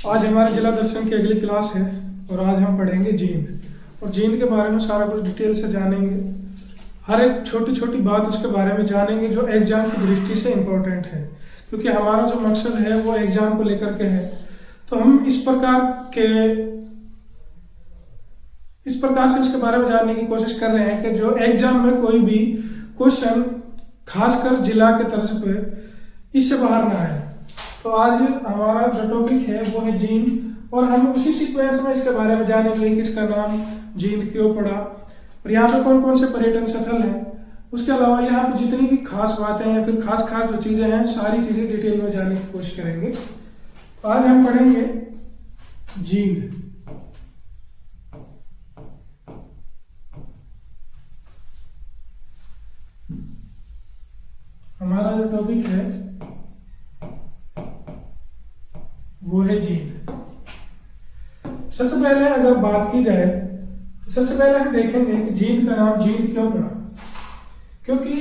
आज हमारे जिला दर्शन की अगली क्लास है और आज हम पढ़ेंगे जींद। और जींद के बारे में सारा कुछ डिटेल से जानेंगे, हर एक छोटी छोटी बात उसके बारे में जानेंगे जो एग्जाम की दृष्टि से इम्पोर्टेंट है, क्योंकि हमारा जो मकसद है वो एग्जाम को लेकर के है। तो हम इस प्रकार से इसके बारे में जानने की कोशिश कर रहे हैं कि जो एग्जाम में कोई भी क्वेश्चन खासकर जिला के तर्ज पे इससे बाहर ना आए। तो आज हमारा जो टॉपिक है वो है जींद, और हम उसी सीक्वेंस में इसके बारे में जानेंगे कि इसका नाम जींद क्यों पड़ा और यहाँ पे कौन कौन से पर्यटन स्थल हैं। उसके अलावा यहाँ पे जितनी भी खास बातें हैं, फिर खास जो चीज़ें हैं, सारी चीज़ें डिटेल में जानने की कोशिश करेंगे। तो आज हम पढ़ेंगे जींद। हमारा जो टॉपिक है वो है जींद। सबसे पहले अगर बात की जाए तो सबसे पहले हम देखेंगे कि जींद का नाम जींद क्यों पड़ा। क्योंकि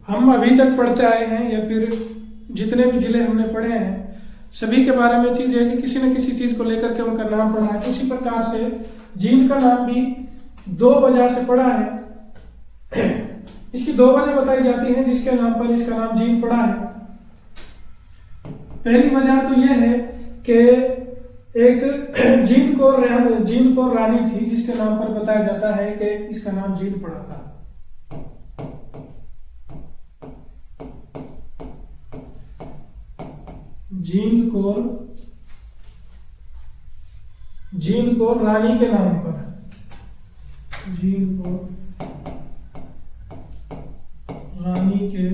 हम अभी तक पढ़ते आए हैं या फिर जितने भी जिले हमने पढ़े हैं सभी के बारे में चीज़ है कि किसी न किसी चीज़ को लेकर के उनका नाम पड़ा है। उसी प्रकार से जींद का नाम भी दो वजह से पड़ा है। इसकी दो वजह बताई जाती हैं जिसके नाम पर इसका नाम जींद पड़ा है। पहली वजह तो यह है कि एक जींद कौर रानी थी जिसके नाम पर बताया जाता है कि इसका नाम जींद पड़ा था। जींद कौर रानी के नाम पर, जींद कौर रानी के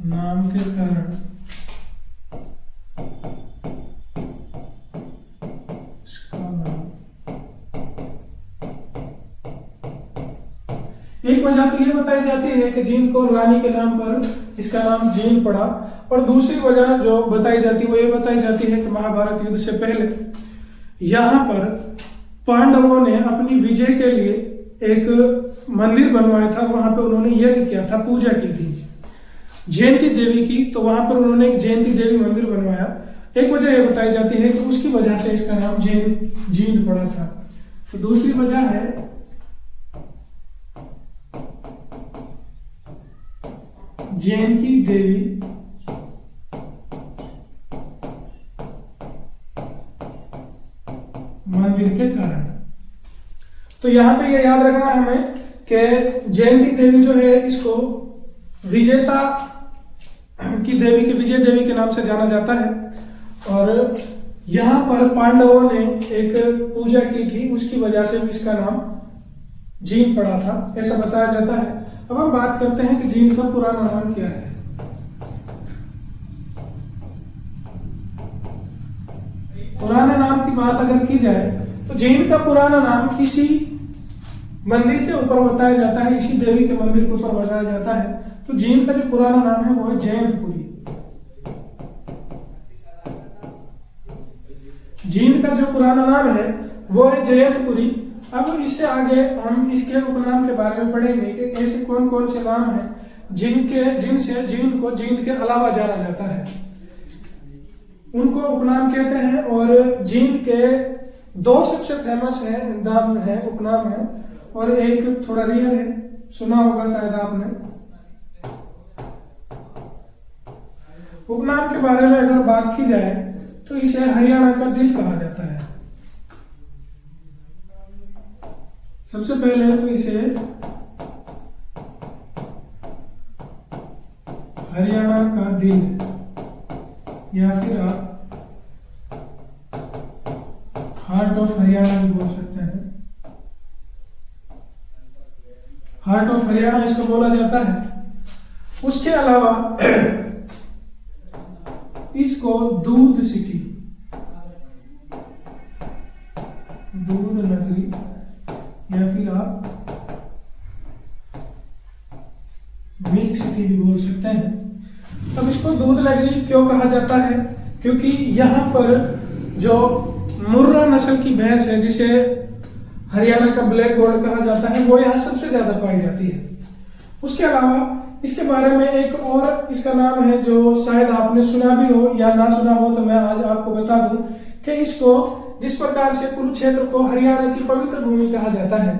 नाम के कारण इसका नाम, एक वजह तो यह बताई जाती है कि जींद कौर रानी के नाम पर इसका नाम जींद पड़ा, और दूसरी वजह जो बताई जाती है वो ये बताई जाती है कि महाभारत युद्ध से पहले यहाँ पर पांडवों ने अपनी विजय के लिए एक मंदिर बनवाया था। वहां पे उन्होंने यज्ञ किया था, पूजा की थी जयंती देवी की। तो वहां पर उन्होंने एक जयंती देवी मंदिर बनवाया। एक वजह यह बताई जाती है कि उसकी वजह से इसका नाम जींद पड़ा था। तो दूसरी वजह है जयंती देवी मंदिर के कारण। तो यहाँ पे ये याद रखना है हमें कि जयंती देवी जो है इसको विजेता की देवी के विजय देवी के नाम से जाना जाता है, और यहाँ पर पांडवों ने एक पूजा की थी, उसकी वजह से भी इसका नाम जींद पड़ा था, ऐसा बताया जाता है। अब हम बात करते हैं कि जींद का पुराना नाम क्या है। पुराने नाम की बात अगर की जाए तो जींद का पुराना नाम किसी मंदिर के ऊपर बताया जाता है, इसी देवी के मंदिर के ऊपर बताया जाता है। तो जींद का जो पुराना नाम है वो है जयंतपुरी। जींद का जो पुराना नाम है वो है जयंतपुरी। अब इससे आगे हम इसके उपनाम के बारे में पढ़ेंगे कि ऐसे कौन कौन से नाम हैं जिनसे जींद को जींद के अलावा जाना जाता है, उनको उपनाम कहते हैं। और जींद के दो सबसे फेमस है नाम है, उपनाम है, और एक थोड़ा रेयर है, सुना होगा शायद आपने। उपनाम के बारे में अगर बात की जाए तो इसे हरियाणा का दिल कहा जाता है। सबसे पहले तो इसे हरियाणा का दिल या फिर आप हार्ट ऑफ हरियाणा भी बोल सकते हैं। हार्ट ऑफ हरियाणा इसको बोला जाता है। उसके अलावा इसको दूध सिटी, दूध नगरी या फिर आप मिल्क सिटी भी बोल सकते हैं। अब इसको दूध नगरी क्यों कहा जाता है? क्योंकि यहाँ पर जो मुर्रा नस्ल की भैंस है जिसे हरियाणा का ब्लैक गोल्ड कहा जाता है वो यहाँ सबसे ज्यादा पाई जाती है। उसके अलावा इसके बारे में एक और इसका नाम है जो शायद आपने सुना भी हो या ना सुना हो, तो मैं आज आपको बता दूं कि इसको जिस प्रकार से कुरुक्षेत्र को हरियाणा की पवित्र भूमि कहा जाता है,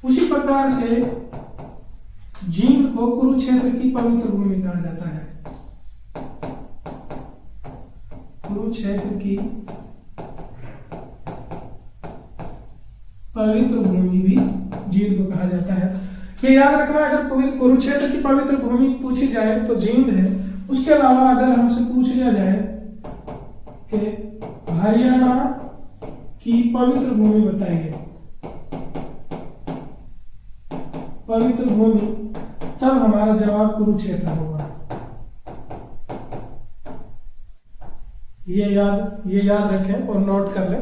उसी प्रकार से जींद को कुरुक्षेत्र की पवित्र भूमि कहा जाता है। कुरुक्षेत्र की पवित्र भूमि भी जींद को कहा जाता है। ये याद रखना, अगर कुरुक्षेत्र की पवित्र भूमि पूछी जाए तो जींद है। उसके अलावा अगर हमसे पूछ लिया जाए कि हरियाणा की पवित्र भूमि बताइए, पवित्र भूमि, तब हमारा जवाब कुरुक्षेत्र होगा। ये याद रखें और नोट कर लें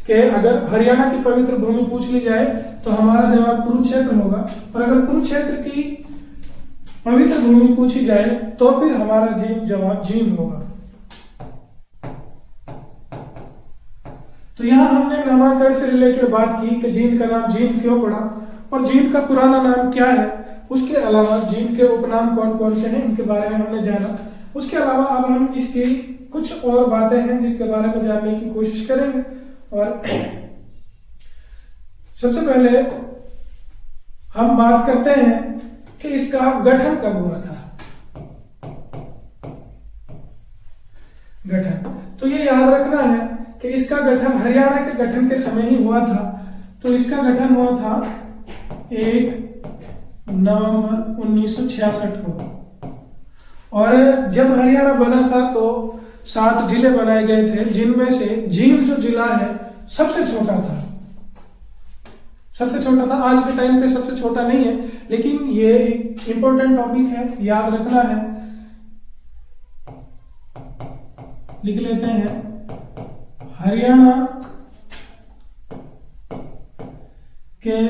कि अगर हरियाणा की पवित्र भूमि पूछ ली जाए तो हमारा जवाब कुरुक्षेत्र होगा, और अगर कुरुक्षेत्र की पवित्र भूमि पूछी जाए तो फिर हमारा जवाब जींद होगा। तो यहां हमने नामांकन से रिलेटेड बात की कि जींद का नाम जींद क्यों पड़ा और जींद का पुराना नाम क्या है। उसके अलावा जींद के उपनाम कौन कौन से हैं, इनके बारे में हमने जाना। उसके अलावा अब हम इसकी कुछ और बातें हैं जिसके बारे में जानने की कोशिश करेंगे। और सबसे पहले हम बात करते हैं कि इसका गठन कब हुआ था। गठन, तो ये याद रखना है कि इसका गठन हरियाणा के गठन के समय ही हुआ था। तो इसका गठन हुआ था 1 नवंबर 1966 को, और जब हरियाणा बना था तो 7 जिले बनाए गए थे, जिनमें से जींद जो जिला है सबसे छोटा था। आज के टाइम पे सबसे छोटा नहीं है, लेकिन ये इंपॉर्टेंट टॉपिक है, याद रखना है। लिख लेते हैं, हरियाणा के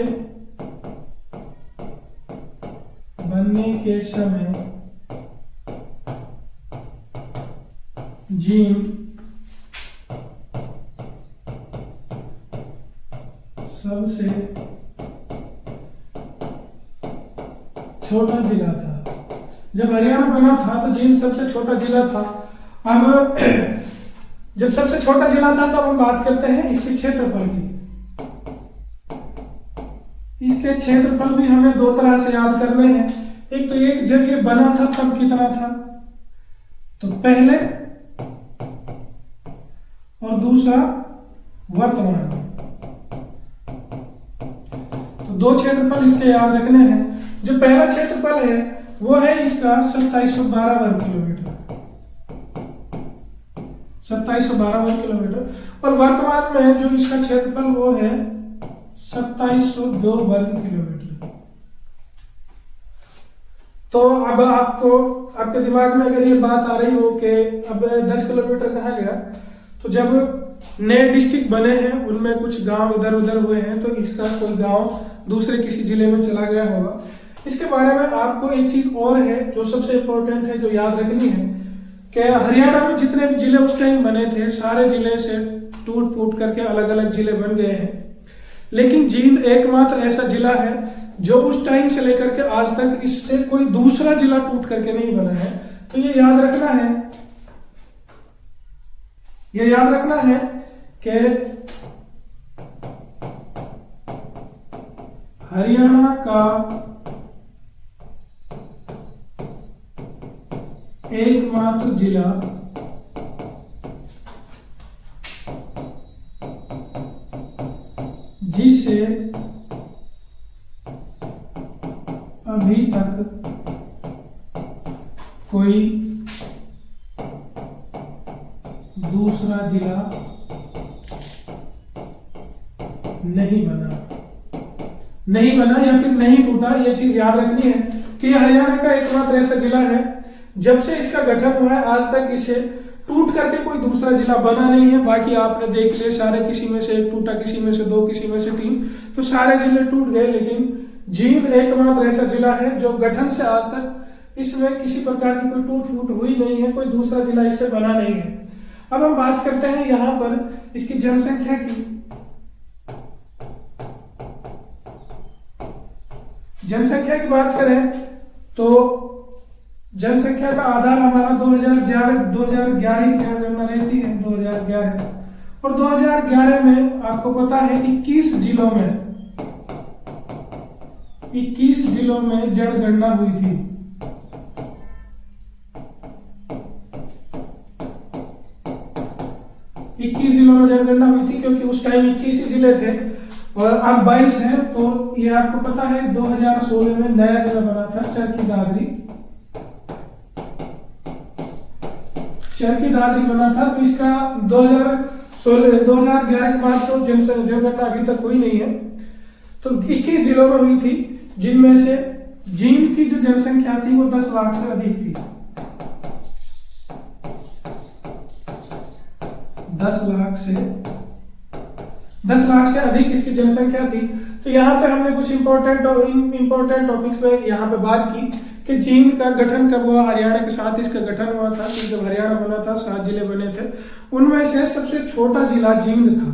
बनने के समय जींद सबसे छोटा जिला था। जब हरियाणा बना था तो जींद सबसे छोटा जिला था। अब जब सबसे छोटा जिला था तब हम बात करते हैं इसके क्षेत्रफल की। इसके क्षेत्रफल भी हमें 2 तरह से याद करने हैं। एक तो एक जब ये बना था तब कितना था, तो पहले, और दूसरा वर्तमान। तो 2 क्षेत्रफल इसके याद रखने हैं। जो पहला क्षेत्रफल है वो है इसका 2712 वर्ग किलोमीटर, 2712 वर्ग किलोमीटर, और वर्तमान में जो इसका क्षेत्रफल वो है 2702 वर्ग किलोमीटर। तो अब आपके दिमाग में अगर ये बात आ रही हो कि अब 10 किलोमीटर कहाँ गया, तो जब नए डिस्ट्रिक्ट बने हैं उनमें कुछ गांव इधर उधर हुए हैं, तो इसका कोई गांव दूसरे किसी जिले में चला गया होगा। इसके बारे में आपको एक चीज और है जो सबसे इंपॉर्टेंट है, जो याद रखनी है कि हरियाणा में जितने भी जिले उस टाइम बने थे, सारे जिले से टूट फूट करके अलग अलग जिले बन गए हैं, लेकिन जींद एकमात्र ऐसा जिला है जो उस टाइम से लेकर के आज तक इससे कोई दूसरा जिला टूट करके नहीं बना है। तो ये याद रखना है कि हरियाणा का एकमात्र जिला जिससे अभी तक कोई दूसरा जिला नहीं बना या फिर नहीं टूटा। यह चीज याद रखनी है कि यह हरियाणा का एकमात्र ऐसा जिला है जब से इसका गठन हुआ है आज तक इससे टूट करके कोई दूसरा जिला बना नहीं है। बाकी आपने देख लिए सारे, किसी में से एक टूटा, किसी में से 2, किसी में से 3, तो सारे जिले टूट गए, लेकिन जींद एकमात्र ऐसा जिला है जो गठन से आज तक इसमें किसी प्रकार की कोई टूट फूट हुई नहीं है, कोई दूसरा जिला इससे बना नहीं है। अब हम बात करते हैं यहां पर इसकी जनसंख्या की। जनसंख्या की बात करें तो जनसंख्या का आधार हमारा 2011 की जनगणना रहती है, 2011। और 2011 में आपको पता है 21 जिलों में जनगणना हुई थी। 21 जिलों में जनगणना हुई थी, क्योंकि उस टाइम 21 ही जिले थे और अब 22 हैं। तो ये आपको पता है 2016 में नया जिला बना था चरखी दादरी बना था। तो इसका 2011 के बाद तो जनगणना अभी तक हुई नहीं है। तो 21 जिलों में हुई थी, जिनमें से जींद की जो जनसंख्या थी वो 10 लाख से अधिक थी। 10 लाख से अधिक इसकी जनसंख्या थी। तो यहाँ पे हमने कुछ इंपॉर्टेंट टॉपिक्स पे यहाँ पे बात की कि जींद का गठन कब हुआ। हरियाणा के साथ इसका गठन हुआ था। तो जब हरियाणा बना था 7 जिले बने थे, उनमें से सबसे छोटा जिला जींद था।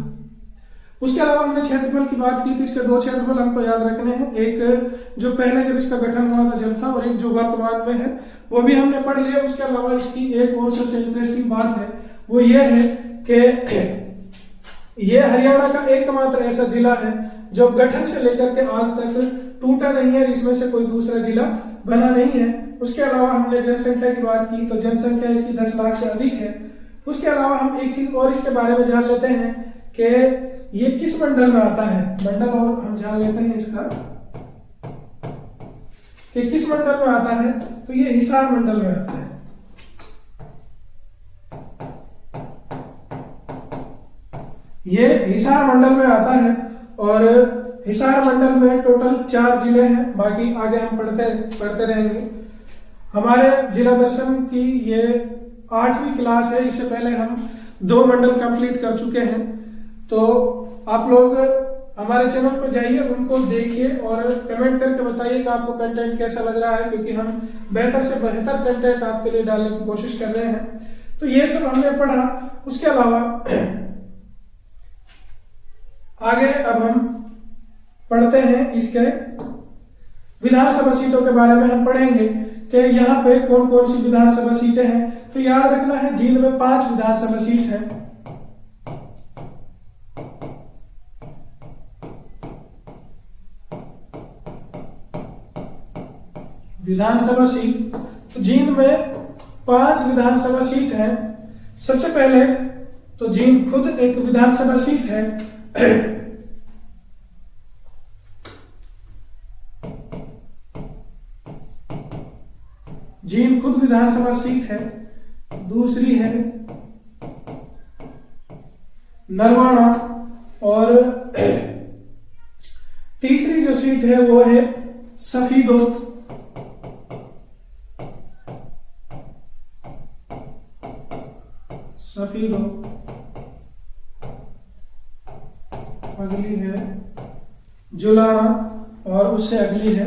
उसके अलावा हमने क्षेत्रफल की बात की, तो इसके 2 क्षेत्रफल हमको याद रखने हैं। एक जो पहले जब इसका गठन हुआ था जब था, और एक जो वर्तमान में है, वो भी हमने पढ़ लिया। उसके अलावा इसकी एक और सबसे इंटरेस्टिंग बात है, वो ये है कि ये हरियाणा का एकमात्र ऐसा जिला है जो गठन से लेकर के आज तक टूटा नहीं है, इसमें से कोई दूसरा जिला बना नहीं है। उसके अलावा हमने जनसंख्या की बात की, तो जनसंख्या इसकी 10 लाख से अधिक है। उसके अलावा हम एक चीज और इसके बारे में जान लेते हैं कि ये किस मंडल में आता है। मंडल और हम जान लेते हैं इसका कि किस मंडल में आता है। तो ये हिसार मंडल में आता है। ये हिसार मंडल में आता है और हिसार मंडल में टोटल 4 जिले हैं। बाकी आगे हम पढ़ते रहेंगे। हमारे जिला दर्शन की ये 8वीं क्लास है। इससे पहले हम 2 मंडल कंप्लीट कर चुके हैं। तो आप लोग हमारे चैनल पर जाइए, उनको देखिए और कमेंट करके बताइए कि आपको कंटेंट कैसा लग रहा है, क्योंकि हम बेहतर से बेहतर कंटेंट आपके लिए डालने की कोशिश कर रहे हैं। तो ये सब हमने पढ़ा। उसके अलावा आगे अब हम पढ़ते हैं इसके विधानसभा सीटों के बारे में। हम पढ़ेंगे कि यहाँ पे कौन कौन सी विधानसभा सीटें हैं। तो याद रखना है, जींद में 5 विधानसभा सीट है। विधानसभा सीट, तो जींद में 5 विधानसभा सीट है। सबसे पहले तो जींद खुद एक विधानसभा सीट है। जींद खुद विधानसभा सीट है। दूसरी है नरवाना, और तीसरी जो सीट है वो है सफीदो। अगली है जुलाना, और उससे अगली है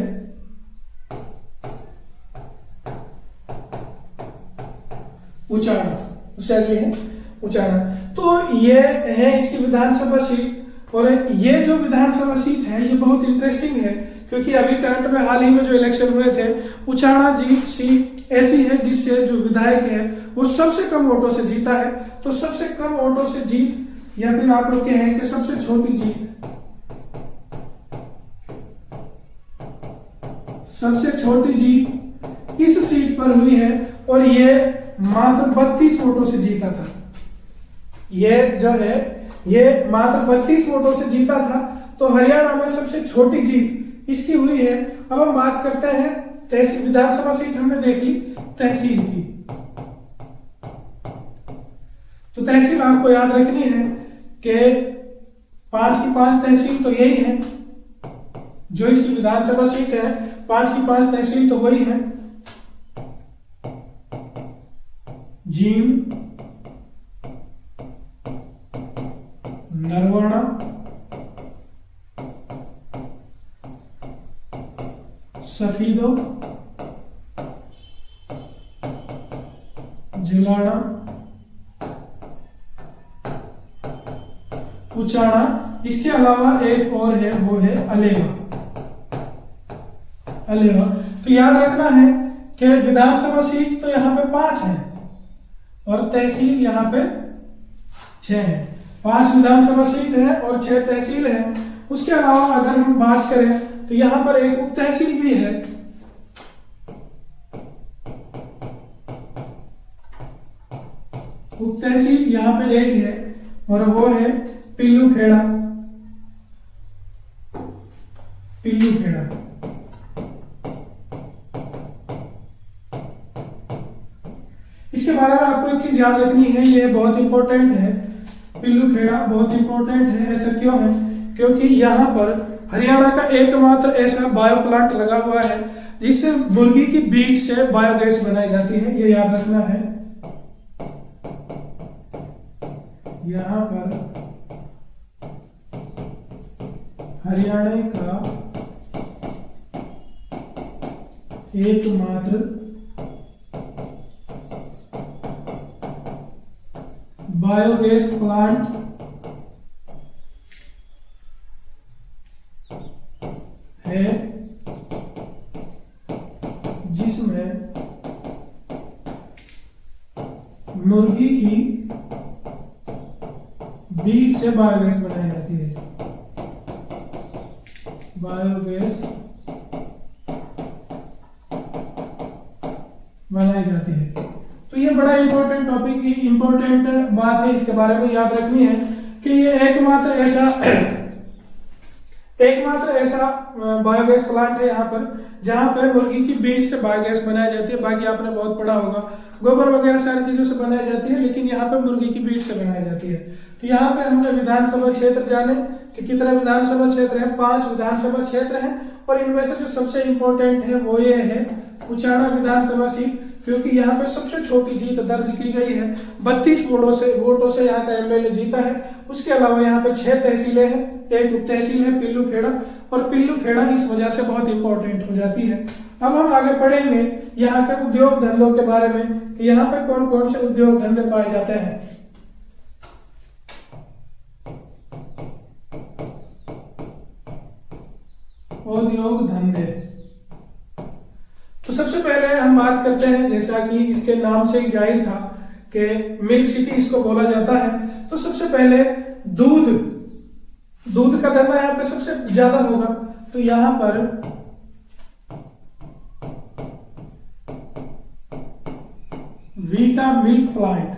उचाना। उससे अगली है उचाना। तो ये है इसकी विधानसभा सीट। और ये जो विधानसभा सीट है ये बहुत इंटरेस्टिंग है, क्योंकि अभी करंट में हाल ही में जो इलेक्शन हुए थे, उचाना सीट ऐसी है जिससे जो विधायक है वो सबसे कम वोटों से जीता है। तो सबसे कम वोटों से जीत, या फिर आप लोग कहें कि सबसे छोटी जीत, सबसे छोटी जीत इस सीट पर हुई है। और ये मात्र 32 वोटों से जीता था। ये जो है ये मात्र 32 वोटों से जीता था। तो हरियाणा में सबसे छोटी जीत इसकी हुई है। अब हम बात करते हैं तहसील। विधानसभा सीट हमने देख ली, तहसील की। तो तहसील आपको याद रखनी है कि 5 की 5 तहसील तो यही है। जो इसकी विधानसभा सीट है 5 की 5 तहसील तो वही है। जींद, नरवाना, सफीदो, जुलाना, उचाना। इसके अलावा एक और है, वो है अलेवा। तो याद रखना है कि विधानसभा सीट तो यहाँ पे 5 है और तहसील यहाँ पे 6 है। 5 विधानसभा सीट है और 6 तहसील है। उसके अलावा अगर हम बात करें तो यहाँ पर एक उप तहसील भी है। उप तहसील यहाँ पे एक है और वो है पिल्लूखेड़ा। पिल्लूखेड़ा इसके बारे में आपको एक चीज याद रखनी है, ये बहुत इंपॉर्टेंट है। पिल्लूखेड़ा बहुत इंपॉर्टेंट है। ऐसा क्यों है? क्योंकि यहाँ पर हरियाणा का एकमात्र ऐसा बायो प्लांट लगा हुआ है जिससे मुर्गी की बीज से बायोगैस बनाई जाती है। ये याद रखना है। यहाँ पर हरियाणा का एकमात्र बायोगैस प्लांट है जिसमें मुर्गी की बीज से बायोगैस बनाई जाती है। बायोगैस बनाई जाती है। तो ये बड़ा इंपॉर्टेंट टॉपिक, इंपॉर्टेंट बात है, इसके बारे में याद रखनी है कि ये एकमात्र ऐसा बायोगैस प्लांट है यहाँ पर जहाँ पर मुर्गी की बीज से बायोगैस बनाई जाती है। बाकी आपने बहुत पढ़ा होगा, गोबर वगैरह सारी चीजों से बनाई जाती है, लेकिन यहाँ पर मुर्गी की बीज से बनाई जाती है। तो यहाँ पे हमने विधानसभा क्षेत्र जाने कि कितने विधानसभा क्षेत्र हैं। 5 विधानसभा क्षेत्र हैं और इनमें से जो सबसे इंपॉर्टेंट है वो ये है उचाना विधानसभा सीट, क्योंकि यहाँ पे सबसे छोटी जीत दर्ज की गई है। 32 वोटों से यहाँ का एमएलए जीता है। उसके अलावा यहाँ पे 6 तहसीलें हैं, एक उप तहसील है पिल्लूखेड़ा, और पिल्लूखेड़ा इस वजह से बहुत इंपॉर्टेंट हो जाती है। अब हम आगे पढ़ेंगे यहाँ के उद्योग धंधों के बारे में कि यहाँ पे कौन कौन से उद्योग धंधे पाए जाते हैं। उद्योग धंधे, तो सबसे पहले हम बात करते हैं, जैसा कि इसके नाम से ही जाहिर था कि मिल्क सिटी इसको बोला जाता है। तो सबसे पहले दूध का धंधा यहाँ पे सबसे ज्यादा होगा। तो यहाँ पर वीटा मिल्क प्लांट,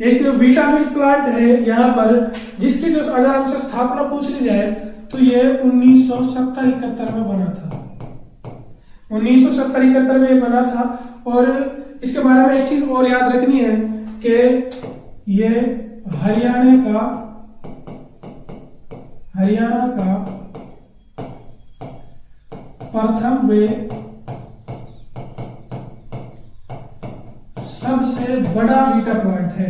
एक वीटा मिल्क प्लांट है यहाँ पर, जिसकी जो अगर हमसे स्थापना पूछ ली जाए तो ये 1970-71 में बना था। 1970-71 में ये बना था। और इसके बारे में एक चीज और याद रखनी है कि ये हरियाणा का प्रथम वे सबसे बड़ा वीटा प्लांट है।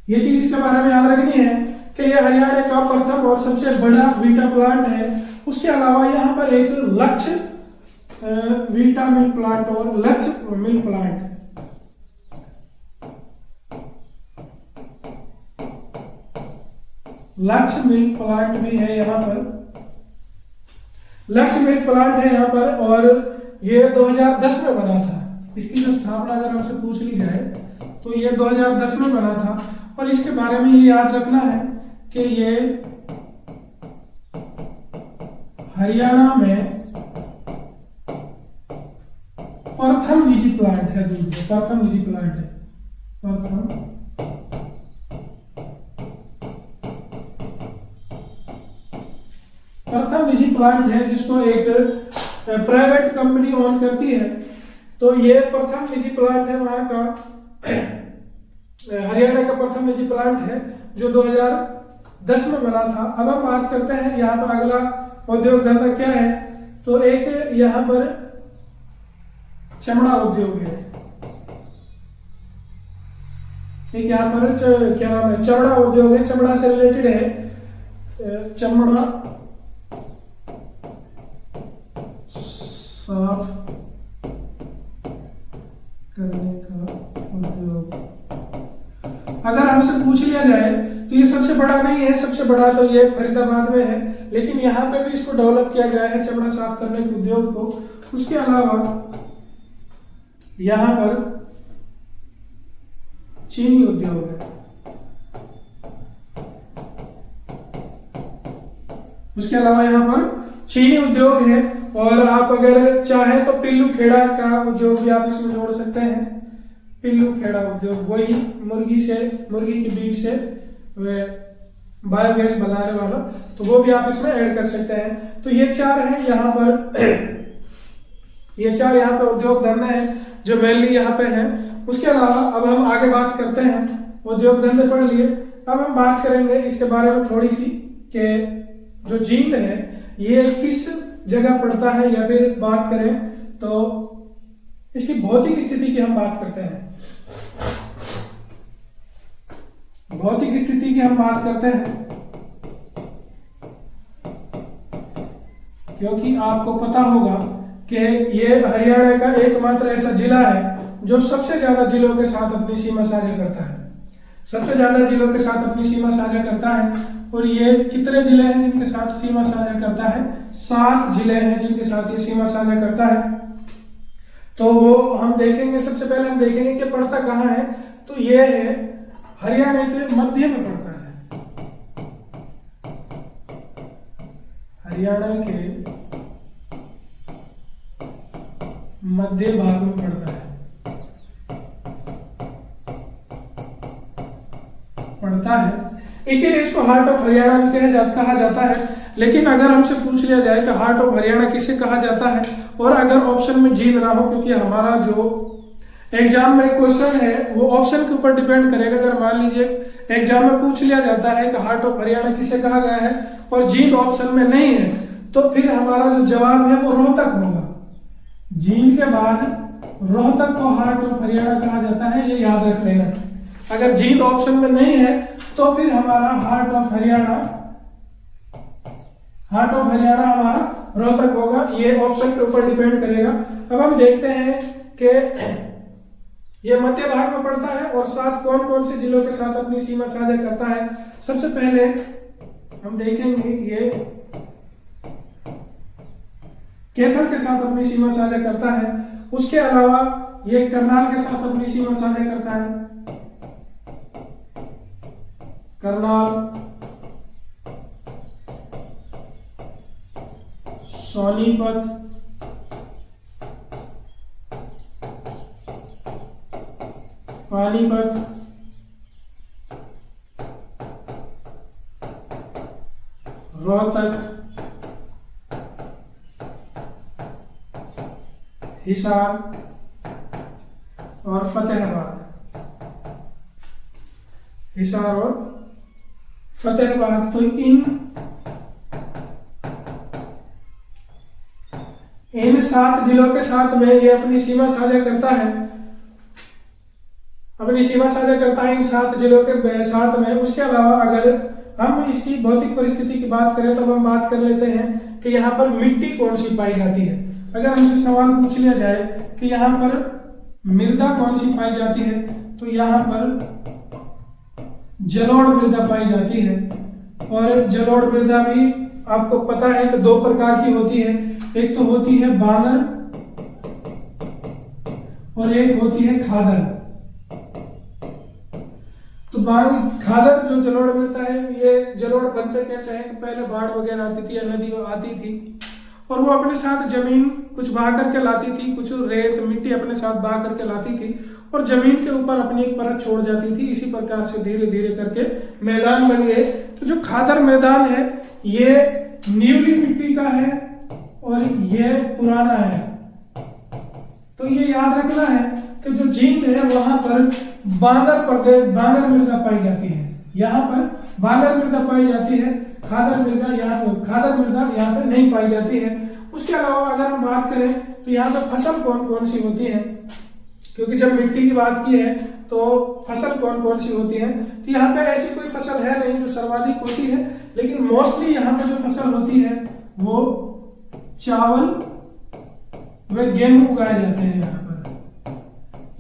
ये चीज इसके बारे में याद रखनी है कि ये हरियाणा का प्रथम और सबसे बड़ा वीटा प्लांट है। उसके अलावा यहाँ पर एक लक्ष्य वीटा मिल्क प्लांट और लक्ष्य मिल्क प्लांट, लक्ष्य मिल्क प्लांट भी है यहाँ पर। लक्ष्य मिल्क प्लांट है यहाँ पर और ये 2010 में बना था। इसकी जो स्थापना अगर हमसे पूछ ली जाए तो ये 2010 में बना था। और इसके बारे में ये याद रखना है कि ये हरियाणा में प्रथम निजी प्लांट है। दूध का प्रथम निजी प्लांट है। प्रथम निजी प्लांट है जिसको एक प्राइवेट कंपनी ओन करती है। तो ये प्रथम निजी प्लांट है वहां का, हरियाणा का प्रथम निजी प्लांट है जो 2010 में बना था। अब हम बात करते हैं यहाँ पर अगला उद्योग धंधा क्या है। तो एक यहाँ पर चमड़ा उद्योग है। एक यहाँ पर क्या नाम है, चमड़ा उद्योग है। चमड़ा से रिलेटेड है, चमड़ा साफ करने का उद्योग। अगर हमसे पूछ लिया जाए तो ये सबसे बड़ा नहीं है, सबसे बड़ा तो ये फरीदाबाद में है, लेकिन यहाँ पे भी इसको डेवलप किया गया है चमड़ा साफ करने के उद्योग को। उसके अलावा यहाँ पर चीनी उद्योग है, उसके अलावा यहाँ पर चीनी उद्योग है। और आप अगर चाहें तो पिल्लू खेड़ा का उद्योग भी आप इसमें जोड़ सकते हैं। पिल्लू खेड़ा उद्योग वही मुर्गी की मीट से बायोगैस बनाने वाला, तो वो भी आप इसमें ऐड कर सकते हैं। तो ये चार है यहाँ पर ये चार यहाँ पे उद्योग धंधे हैं जो मेनली यहाँ पे हैं। उसके अलावा अब हम आगे बात करते हैं, उद्योग धंधे पढ़ लिए, अब हम बात करेंगे इसके बारे में थोड़ी सी कि जो जींद है ये किस जगह पड़ता है, या फिर बात करें तो इसकी भौतिक स्थिति की हम बात करते हैं। भौतिक स्थिति की हम बात करते हैं क्योंकि आपको पता होगा कि ये हरियाणा का एकमात्र ऐसा जिला है जो सबसे ज्यादा जिलों के साथ अपनी सीमा साझा करता है, सबसे ज्यादा जिलों के साथ अपनी सीमा साझा करता है। और ये कितने जिले हैं जिनके साथ सीमा साझा करता है? 7 जिले हैं जिनके साथ ये सीमा साझा करता है। तो वो हम देखेंगे, सबसे पहले हम देखेंगे कि पड़ता कहाँ है। तो ये है हरियाणा के मध्य में पड़ता है, हरियाणा के मध्य भाग में पड़ता है, इसीलिए इसको हार्ट ऑफ हरियाणा भी कहा जाता है। लेकिन अगर हमसे पूछ लिया जाए कि हार्ट ऑफ हरियाणा किसे कहा जाता है, और अगर ऑप्शन में जींद ना हो, क्योंकि हमारा जो एग्जाम में क्वेश्चन है वो ऑप्शन के ऊपर डिपेंड करेगा। अगर मान लीजिए एग्जाम में पूछ लिया जाता है कि हार्ट ऑफ हरियाणा किसे कहा गया है और जींद ऑप्शन में नहीं है, तो फिर हमारा जो जवाब है वो रोहतक होगा। जींद के बाद रोहतक को हार्ट ऑफ हरियाणा कहा जाता है, ये याद रख लेना। अगर जींद ऑप्शन में नहीं है तो फिर हमारा हार्ट ऑफ हरियाणा हमारा रोहतक होगा। ये ऑप्शन के ऊपर डिपेंड करेगा। अब हम देखते हैं कि ये मध्य भाग में पड़ता है और साथ कौन कौन से जिलों के साथ अपनी सीमा साझा करता है। सबसे पहले हम देखेंगे ये कैथल के साथ अपनी सीमा साझा करता है। उसके अलावा ये करनाल के साथ अपनी सीमा साझा करता है, करनाल, सोनीपत, पानीपत, रोहतक, हिसार और फतेहाबाद। हिसार और फतेहाबाद, तो इन 7 जिलों के साथ में ये अपनी सीमा साझा करता है, इन 7 जिलों के साथ में। उसके अलावा अगर हम इसकी भौतिक परिस्थिति की बात करें तो हम बात कर लेते हैं कि यहाँ पर मिट्टी कौन सी पाई जाती है। अगर हमसे सवाल पूछ लिया जाए कि यहाँ पर मृदा कौन सी पाई जाती है, तो यहाँ पर जलोढ़ मृदा पाई जाती है। और जलोढ़ मृदा भी आपको पता है कि 2 प्रकार की होती है, एक तो होती है बांगर और एक होती है खादर। तो खादर जो जलोढ़ मिलता है, ये जलोढ़ बनते कैसे है कि पहले बाढ़ वगैरह आती थी या नदी आती थी और वो अपने साथ जमीन कुछ बहा करके लाती थी, कुछ रेत मिट्टी अपने साथ बहा करके लाती थी और जमीन के ऊपर अपनी एक परत छोड़ जाती थी। इसी प्रकार से धीरे धीरे करके मैदान बन गए। तो जो खादर मैदान है ये नीली मिट्टी का है और ये पुराना है। तो ये याद रखना है कि जो जींद है वहां पर बांगर मृदा पाई जाती है, यहाँ पर बांगर मृदा पाई जाती है, खादर मृदा यहाँ पे नहीं पाई जाती है। उसके अलावा अगर हम बात करें तो यहाँ पे फसल कौन कौन सी होती है, क्योंकि जब मिट्टी की बात की है तो फसल कौन कौन सी होती है, तो यहाँ पे ऐसी कोई फसल है नहीं जो सर्वाधिक होती है, लेकिन मोस्टली यहाँ पे जो फसल होती है वो चावल व गेहूं उगाए जाते हैं। यहाँ पर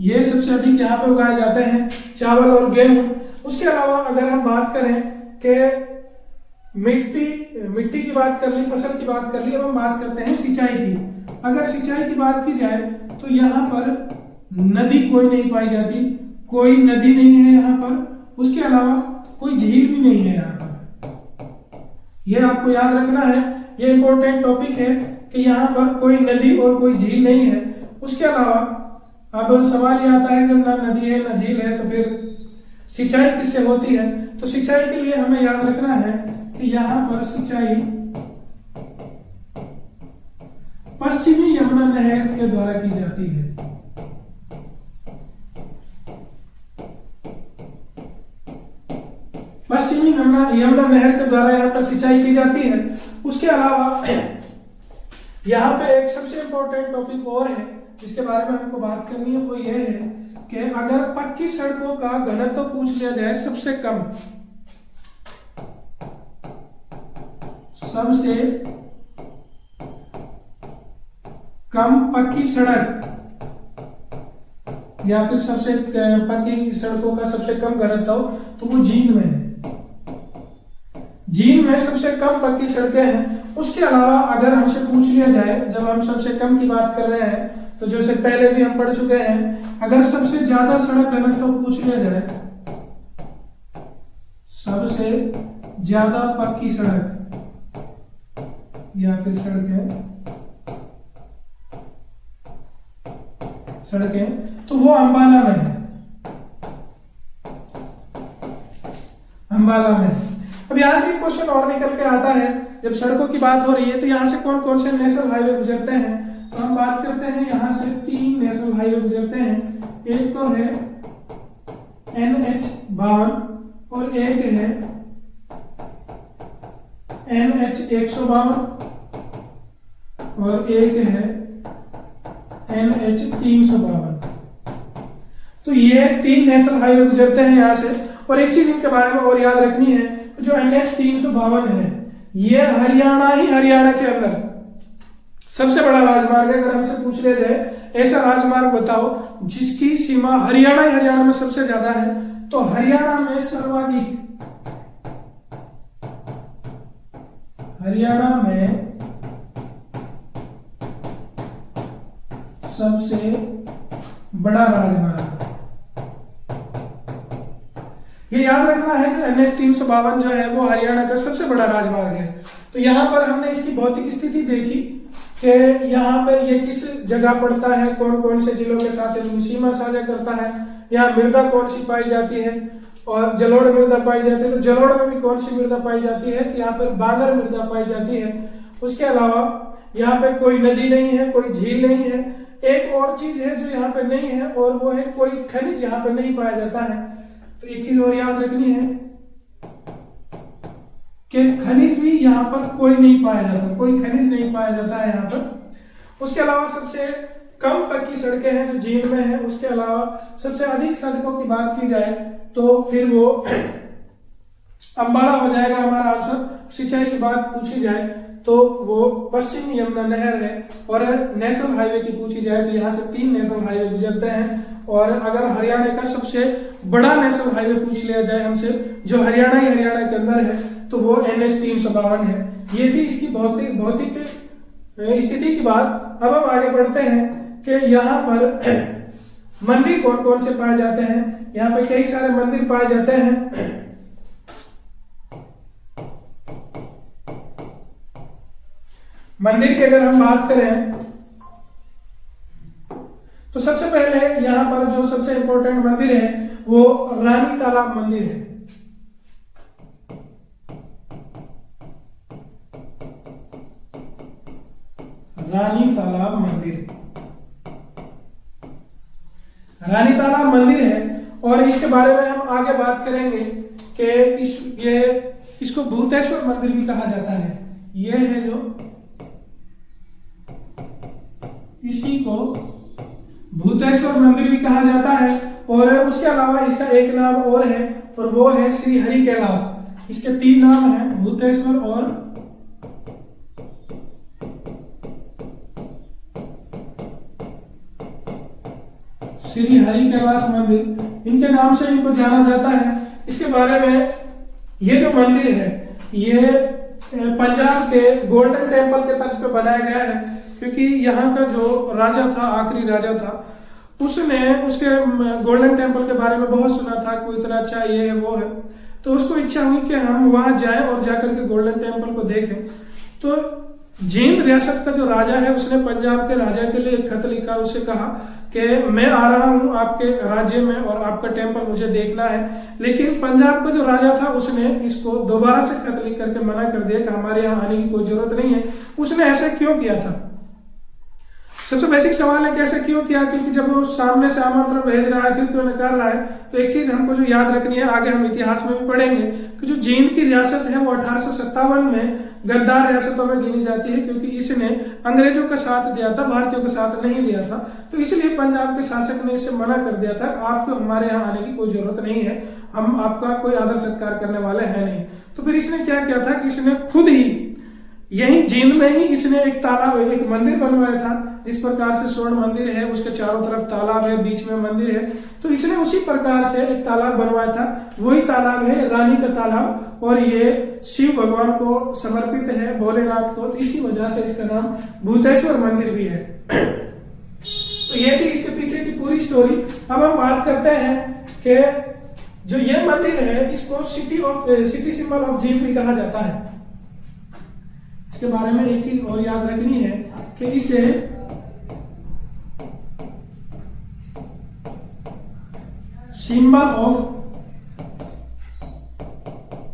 ये सबसे अधिक यहाँ पे उगाए जाते हैं, चावल और गेहूं। उसके अलावा अगर हम बात करें कि मिट्टी की बात कर ली, फसल की बात कर ली, अब हम बात करते हैं सिंचाई की। अगर सिंचाई की बात की जाए तो यहाँ पर नदी कोई नहीं पाई जाती, कोई नदी नहीं है यहाँ पर, उसके अलावा कोई झील भी नहीं है यहाँ पर। यह आपको याद रखना है, ये इंपॉर्टेंट टॉपिक है कि यहाँ पर कोई नदी और कोई झील नहीं है। उसके अलावा अब सवाल ये आता है जब ना नदी है ना झील है तो फिर सिंचाई किससे होती है? तो सिंचाई के लिए हमें याद रखना है कि यहाँ पर सिंचाई पश्चिमी यमुना नहर के द्वारा की जाती है। पश्चिमी यमुना नहर के द्वारा यहाँ पर सिंचाई की जाती है। उसके अलावा यहाँ पे एक सबसे इंपॉर्टेंट टॉपिक और है जिसके बारे में हमको बात करनी है, वो ये है कि अगर पक्की सड़कों का घनत्व पूछ लिया जाए सबसे कम पक्की सड़क या फिर सबसे पक्की सड़कों का सबसे कम घनत्व, तो वो जींद में है। जींद में सबसे कम पक्की सड़कें हैं। उसके अलावा अगर हमसे पूछ लिया जाए, जब हम सबसे कम की बात कर रहे हैं तो जैसे पहले भी हम पढ़ चुके हैं, अगर सबसे ज्यादा सड़क घनत्व पूछ लिया जाए, सबसे ज्यादा पक्की सड़क या फिर सड़कें तो वो अंबाला में है। अंबाला में। अब यहां से एक क्वेश्चन और निकल के आता है, जब सड़कों की बात हो रही है तो यहां से कौन कौन से नेशनल हाईवे गुजरते हैं? तो हम बात करते हैं यहां से 3 नेशनल हाईवे गुजरते हैं। एक तो है NH52 और एक है NH152 और एक है NH352। तो ये 3 नेशनल हाईवे गुजरते हैं यहाँ से। और एक चीज इनके बारे में और याद रखनी है, जो NH352 है ये हरियाणा के अंदर सबसे बड़ा राजमार्ग है। अगर हमसे पूछ लिया जाए ऐसा राजमार्ग बताओ जिसकी सीमा हरियाणा में सबसे ज्यादा है, तो हरियाणा में सबसे बड़ा राजमार्ग, ये याद रखना है कि NH352 जो है वो हरियाणा का सबसे बड़ा राजमार्ग है। तो यहाँ पर हमने इसकी भौतिक स्थिति देखी कि यहाँ पर ये किस जगह पड़ता है, कौन कौन से जिलों के साथ सीमा साझा करता है, यहाँ मृदा कौन सी पाई जाती है और जलोढ़ मृदा पाई जाती है। तो जलोढ़ में भी कौन सी मृदा पाई जाती है? तो यहाँ पर बांगर मृदा पाई जाती है। उसके अलावा यहाँ पे कोई नदी नहीं है, कोई झील नहीं है। एक और चीज है जो यहाँ पे नहीं है और वो है कोई खनिज यहाँ पे नहीं पाया जाता है। तो एक चीज और याद रखनी है कि खनिज भी यहाँ पर कोई नहीं पाया जाता, कोई खनिज नहीं पाया जाता है यहाँ पर। उसके अलावा सबसे कम पक्की सड़कें हैं जो जींद में है। उसके अलावा सबसे अधिक सड़कों की बात की जाए तो फिर वो अंबाला हो जाएगा हमारा आंसर। सिंचाई की बात पूछी जाए तो वो पश्चिमी यमुना नहर है। और नेशनल हाईवे की पूछी जाए तो यहाँ से 3 नेशनल हाईवे गुजरते हैं। और अगर हरियाणा का सबसे बड़ा नेशनल हाईवे पूछ लिया जाए हमसे, जो हरियाणा के अंदर है, तो वो NH352 है। ये थी इसकी भौतिक स्थिति की बात। अब हम आगे बढ़ते हैं कि यहाँ पर मंदिर कौन कौन से पाए जाते हैं। यहाँ पर कई सारे मंदिर पाए जाते हैं। मंदिर की अगर हम बात करें तो सबसे पहले यहाँ पर जो सबसे इंपॉर्टेंट मंदिर है वो रानी तालाब मंदिर है। रानी तालाब मंदिर है। और इसके बारे में हम आगे बात करेंगे कि इसको भूतेश्वर मंदिर भी कहा जाता है। यह है जो इसी को भूतेश्वर मंदिर भी कहा जाता है। और उसके अलावा इसका एक नाम और है और वो है श्री हरि कैलाश। इसके 3 नाम हैं, भूतेश्वर और श्री हरि कैलाश मंदिर। इनके नाम से इनको जाना जाता है। इसके बारे में, ये जो मंदिर है ये पंजाब के गोल्डन टेम्पल के तर्ज पे बनाया गया है, क्योंकि यहाँ का जो राजा था, आखिरी राजा था, उसने उसके गोल्डन टेम्पल के बारे में बहुत सुना था, कोई इतना अच्छा ये है वो है, तो उसको इच्छा हुई कि हम वहाँ जाएं और जाकर के गोल्डन टेम्पल को देखें। तो जींद रियासत का जो राजा है उसने पंजाब के राजा के लिए एक खत लिखा, उससे कहा कि मैं आ रहा हूँ आपके राज्य में और आपका टेम्पल मुझे देखना है। लेकिन पंजाब का जो राजा था उसने इसको दोबारा से खत लिख करके मना कर दिया कि हमारे यहाँ आने की कोई जरूरत नहीं है। उसने ऐसा क्यों किया था? सबसे बेसिक सवाल है कैसे क्यों किया, क्योंकि जब वो सामने से आमंत्रण भेज रहा है फिर क्यों कर रहा है, तो एक चीज हमको जो याद रखनी है, आगे हम इतिहास में भी पढ़ेंगे कि जो जींद की रियासत है वो 1857 में गद्दार रियासतों में गिनी जाती है, क्योंकि इसने अंग्रेजों का साथ दिया था, भारतीयों का साथ नहीं दिया था। तो इसलिए पंजाब के शासक ने इससे मना कर दिया था, आपको हमारे यहाँ आने की कोई जरूरत नहीं है, हम आपका कोई आदर सत्कार करने वाले हैं नहीं। तो फिर इसने क्या किया था कि इसने खुद ही यही जींद में ही इसने एक तालाब, एक मंदिर बनवाया था, जिस प्रकार से स्वर्ण मंदिर है, उसके चारों तरफ तालाब है, बीच में मंदिर है। तो इसने उसी प्रकार से एक तालाब बनवाया था, वही तालाब है रानी का तालाब, और ये शिव भगवान को समर्पित है, भोलेनाथ को, तो इसी वजह से इसका नाम भूतेश्वर मंदिर भी है। तो ये थी इसके पीछे की पूरी स्टोरी। अब हम बात करते हैं कि जो ये मंदिर है इसको सिटी सिंबल ऑफ जींद भी कहा जाता है। इसके बारे में एक चीज और याद रखनी है कि इसे सिंबल ऑफ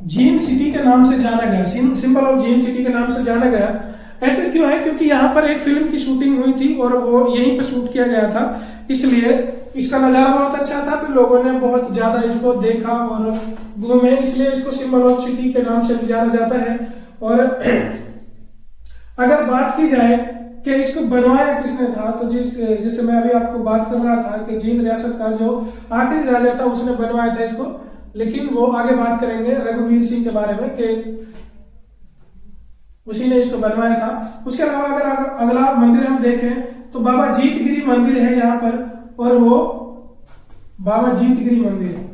जींद सिटी के नाम से जाना गया, सिंबल ऑफ जींद सिटी के नाम से जाना गया। ऐसे क्यों है? क्योंकि यहाँ पर एक फिल्म की शूटिंग हुई थी और वो यहीं पे शूट किया गया था, इसलिए इसका नजारा बहुत अच्छा था, फिर लोगों ने बहुत ज्यादा इसको देखा और घूमे, इसलिए इसको सिंबल ऑफ सिटी के नाम से भी जाना जाता है। और अगर बात की जाए कि इसको बनवाया किसने था, तो जैसे मैं अभी आपको बात कर रहा था कि जींद रियासत का जो आखिरी राजा था उसने बनवाया था इसको, लेकिन वो आगे बात करेंगे रघुवीर सिंह के बारे में कि उसी ने इसको बनवाया था। उसके अलावा अगर अगला मंदिर हम देखें तो बाबा जीतगिरी मंदिर है यहाँ पर, और वो बाबा जीतगिरी मंदिर है।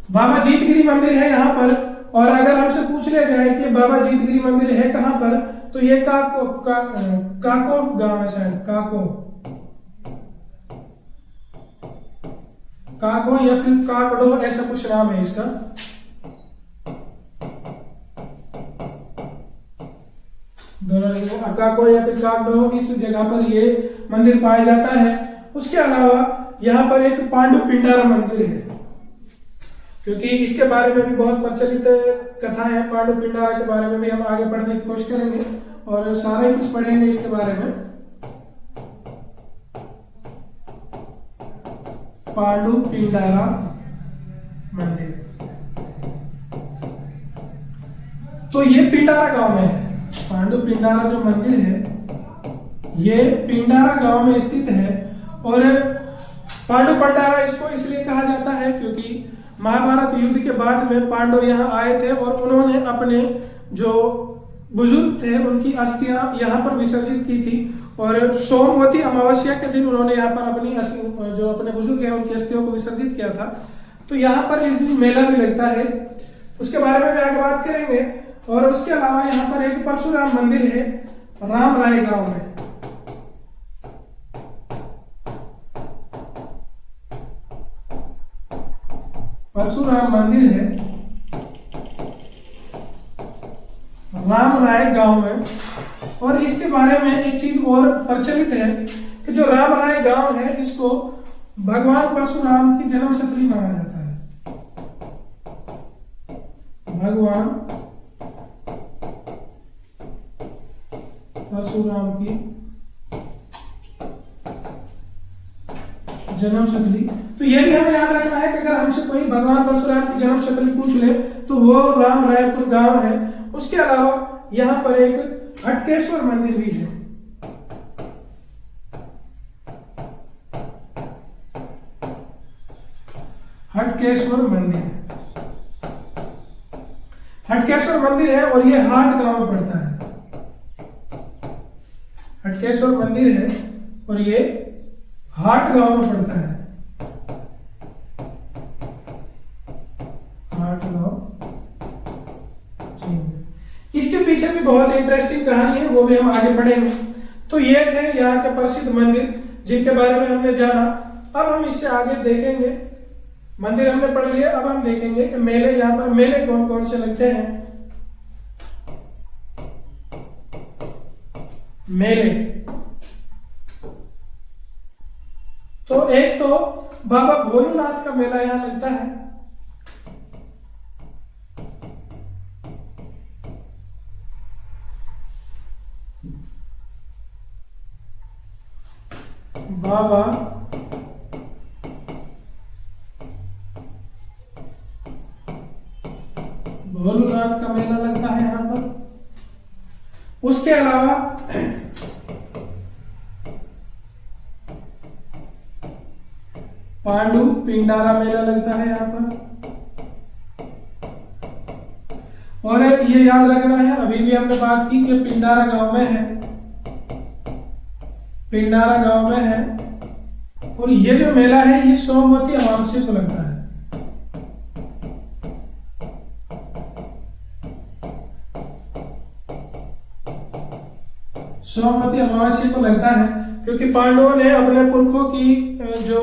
बाबा जीतगिरी मंदिर है यहाँ पर, और अगर हमसे पूछ लिया जाए कि बाबा जीतगिरी मंदिर है कहाँ पर, तो ये काको गांव है शायद, काको या फिर काकड़ो, ऐसा कुछ नाम है इसका। दोनों काको या फिर काकड़ो, इस जगह पर ये मंदिर पाया जाता है। उसके अलावा यहाँ पर एक पांडु पिंडारा मंदिर है, क्योंकि इसके बारे में भी बहुत प्रचलित कथाएं हैं। पांडु पिंडारा के बारे में भी हम आगे पढ़ने की कोशिश करेंगे और सारा ही कुछ पढ़ेंगे इसके बारे में। पांडु पिंडारा मंदिर, तो ये पिंडारा गांव में है। पांडु पिंडारा जो मंदिर है ये पिंडारा गांव में स्थित है, और पांडु पिंडारा इसको इसलिए कहा जाता है क्योंकि महाभारत युद्ध के बाद में पांडव यहाँ आए थे और उन्होंने अपने जो बुजुर्ग थे उनकी अस्थियां यहाँ पर विसर्जित की थी, और सोमवती अमावस्या के दिन उन्होंने यहाँ पर अपने बुजुर्ग हैं उनकी अस्थियों को विसर्जित किया था। तो यहाँ पर इस दिन मेला भी लगता है, उसके बारे में भी आगे बात करेंगे। और उसके अलावा यहाँ पर एक परशुराम मंदिर है राम राय गांव में। परशुराम मंदिर है राम राय गांव में, और इसके बारे में एक चीज और प्रचलित है कि जो राम राय गांव है इसको भगवान परशुराम की जन्मस्थली माना जाता है। भगवान परशुराम की जन्मस्थली, तो यह भी हमें याद रखना है कि अगर हमसे कोई भगवान परशुराम की जन्मस्थली पूछ ले तो वो राम रायपुर गांव है। उसके अलावा यहाँ पर एक हटकेश्वर मंदिर भी है। हटकेश्वर मंदिर हटकेश्वर मंदिर है और ये हाट गांव में पड़ता है। हटकेश्वर मंदिर है और ये हाट गांव में पड़ता है। हाट गांव। इसके पीछे भी बहुत इंटरेस्टिंग कहानी है, वो भी हम आगे पढ़ेंगे। तो ये थे यहाँ के प्रसिद्ध मंदिर जिनके बारे में हमने जाना। अब हम इससे आगे देखेंगे, मंदिर हमने पढ़ लिए, अब हम देखेंगे कि मेले, यहाँ पर मेले कौन कौन से लगते हैं। मेले तो एक तो बाबा भोलेनाथ का मेला यहाँ लगता है। बाबा भोलेनाथ का मेला लगता है यहाँ पर। उसके अलावा पांडु पिंडारा मेला लगता है यहाँ पर। और ये याद रखना है, अभी भी हमने बात की कि पिंडारा गांव में है, पिंडारा गांव में है। और ये जो मेला है ये सोमवती अमावस्या को लगता है। सोमवती अमावस्या को लगता है क्योंकि पांडवों ने अपने पुरखों की जो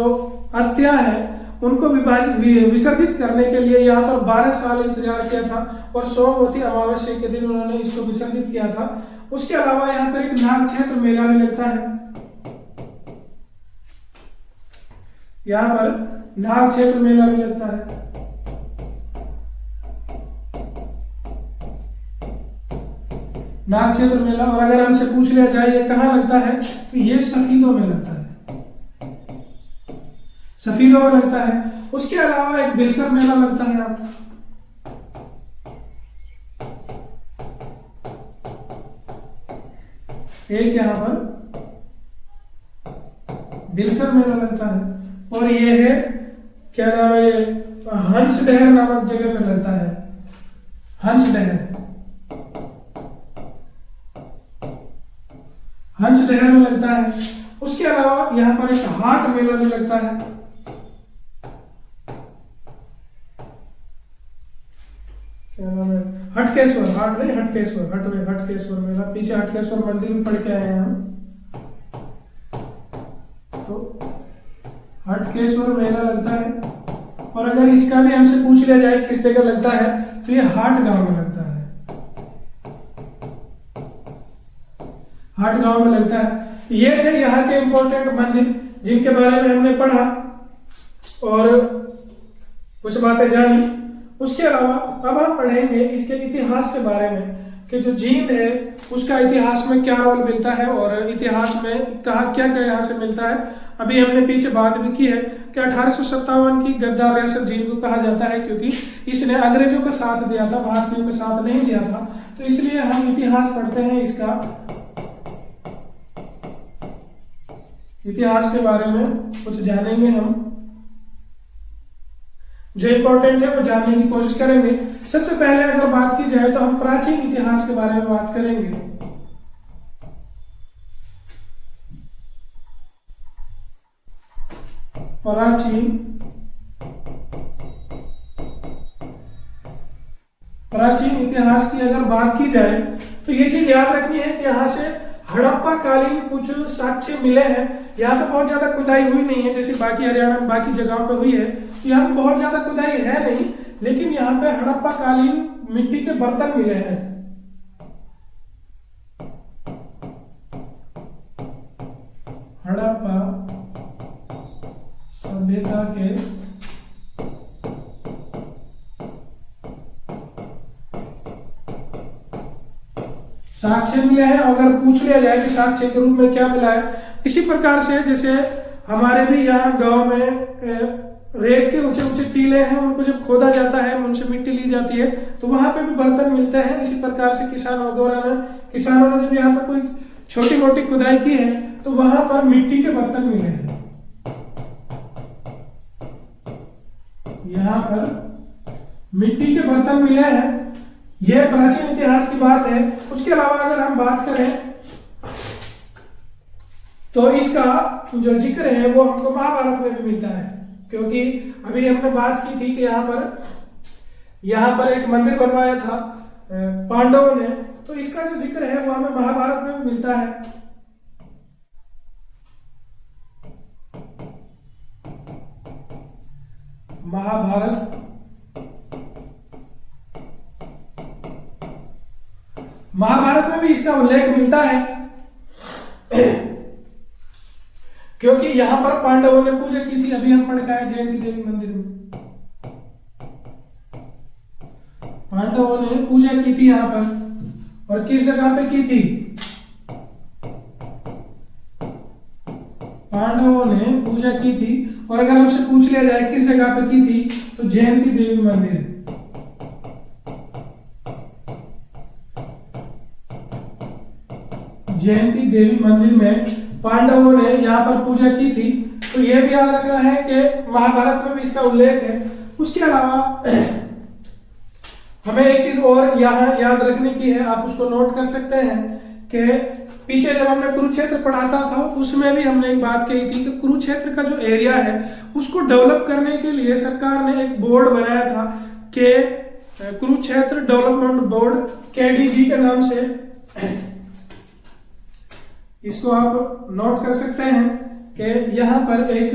अस्थियां हैं उनको विसर्जित करने के लिए यहाँ पर 12 साल इंतजार किया था और सोमवती अमावस्या के दिन उन्होंने इसको विसर्जित किया था। उसके अलावा यहाँ पर एक नाग क्षेत्र मेला भी लगता है। यहाँ पर नाग क्षेत्र मेला भी लगता है। नाग क्षेत्र मेला, और अगर हमसे पूछ लिया जाए ये कहाँ लगता है तो ये सफीदों में लगता है, सफीदों में लगता है। उसके अलावा एक बिलसर मेला लगता है यहाँ पर। एक यहाँ पर बिलसर मेला लगता है। और ये है क्या नाम है, हंसडहर नामक जगह पे लगता है। हंसडहर, हंसडहर में लगता है। उसके अलावा यहाँ पर एक हाट मेला भी लगता है। क्या नाम है, हटकेश्वर, हाट नहीं हटकेश्वर, हटकेश्वर मेला। पीछे हटकेश्वर मंदिर भी पढ़ के आए हैं हम। तो हटकेश्वर मेला लगता है। और अगर इसका भी हमसे पूछ लिया जाए किस जगह लगता है तो ये हाट गांव में लगता है। हाट गांव में लगता है। ये थे यहाँ के इंपॉर्टेंट मंदिर जिनके बारे में हमने पढ़ा और कुछ बातें जानी। उसके अलावा अब हम पढ़ेंगे इसके इतिहास के बारे में कि जो जींद है उसका इतिहास में क्या रोल मिलता है और इतिहास में कहा क्या क्या यहाँ से मिलता है। अभी हमने पीछे बात भी की है कि 1857 की गद्दार रियासत जींद को कहा जाता है क्योंकि इसने अंग्रेजों का साथ दिया था, भारतीयों का साथ नहीं दिया था। तो इसलिए हम इतिहास पढ़ते हैं, इसका इतिहास के बारे में कुछ जानेंगे हम, जो इंपॉर्टेंट है वो जानने की कोशिश करेंगे। सबसे पहले अगर बात की जाए तो हम प्राचीन इतिहास के बारे में बात करेंगे। प्राचीन इतिहास की अगर बात की जाए तो ये चीज याद रखनी है कि यहाँ से हड़प्पा कालीन कुछ साक्ष्य मिले हैं। यहाँ पे बहुत ज्यादा खुदाई हुई नहीं है जैसे बाकी हरियाणा में बाकी जगहों पे हुई है, तो यहाँ पे बहुत ज्यादा खुदाई है नहीं, लेकिन यहाँ पे हड़प्पा कालीन मिट्टी के बर्तन मिले हैं। हड़प्पा सभ्यता के साक्ष्य मिले हैं। अगर पूछ लिया जाए कि साक्ष्य के रूप में क्या मिला है, इसी प्रकार से जैसे हमारे भी यहाँ गांव में रेत के ऊंचे ऊंचे टीले हैं, उनको जब खोदा जाता है उनसे मिट्टी ली जाती है तो वहां पे भी बर्तन मिलते हैं। इसी प्रकार से किसानों ने जब यहाँ पर कोई छोटी मोटी खुदाई की है तो वहां पर मिट्टी के बर्तन मिले हैं। यहाँ पर मिट्टी के बर्तन मिले हैं। यह प्राचीन इतिहास की बात है। उसके अलावा अगर हम बात करें तो इसका जो जिक्र है वो हमको महाभारत में भी मिलता है, क्योंकि अभी हमने बात की थी कि यहाँ पर एक मंदिर बनवाया था पांडवों ने, तो इसका जो जिक्र है वो हमें महाभारत में भी मिलता है। महाभारत में भी इसका उल्लेख मिलता है, क्योंकि यहां पर पांडवों ने पूजा की थी। अभी हम पढ़ के आए जयंती देवी मंदिर में, पांडवों ने पूजा की थी यहां पर। और किस जगह पे की थी? पांडवों ने पूजा की थी। और अगर हमसे पूछ लिया जाए किस जगह पे की थी, तो जयंती देवी मंदिर। जयंती देवी मंदिर में पांडवों ने यहाँ पर पूजा की थी। तो यह भी याद रखना है कि महाभारत में भी इसका उल्लेख है। उसके अलावा हमें एक चीज और यहाँ याद रखने की है, आप उसको नोट कर सकते हैं कि पीछे जब हमने कुरुक्षेत्र पढ़ाता था उसमें भी हमने एक बात कही थी कि कुरुक्षेत्र का जो एरिया है उसको डेवलप करने के लिए सरकार ने एक बोर्ड बनाया था कि कुरुक्षेत्र डेवलपमेंट बोर्ड, KDB के नाम से। इसको आप नोट कर सकते हैं कि यहां पर एक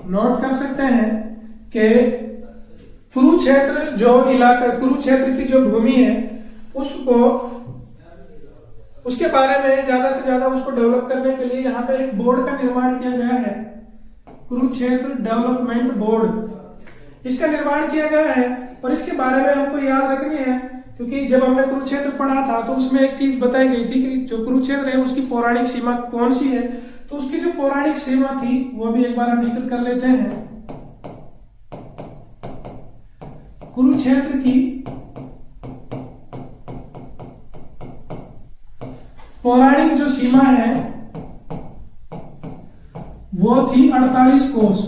नोट कर सकते हैं कि कुरुक्षेत्र जो इलाका, कुरुक्षेत्र की जो भूमि है उसके बारे में ज्यादा से ज्यादा उसको डेवलप करने के लिए यहाँ पे एक बोर्ड का निर्माण किया गया है, कुरुक्षेत्र डेवलपमेंट बोर्ड। इसका निर्माण किया गया है और इसके बारे में हमको याद रखनी है, क्योंकि जब हमने कुरुक्षेत्र पढ़ा था तो उसमें एक चीज बताई गई थी कि जो कुरुक्षेत्र है उसकी पौराणिक सीमा कौन सी है। तो उसकी जो पौराणिक सीमा थी वो भी एक बार हम जिक्र कर लेते हैं। कुरुक्षेत्र की पौराणिक जो सीमा है वो थी 48 कोस।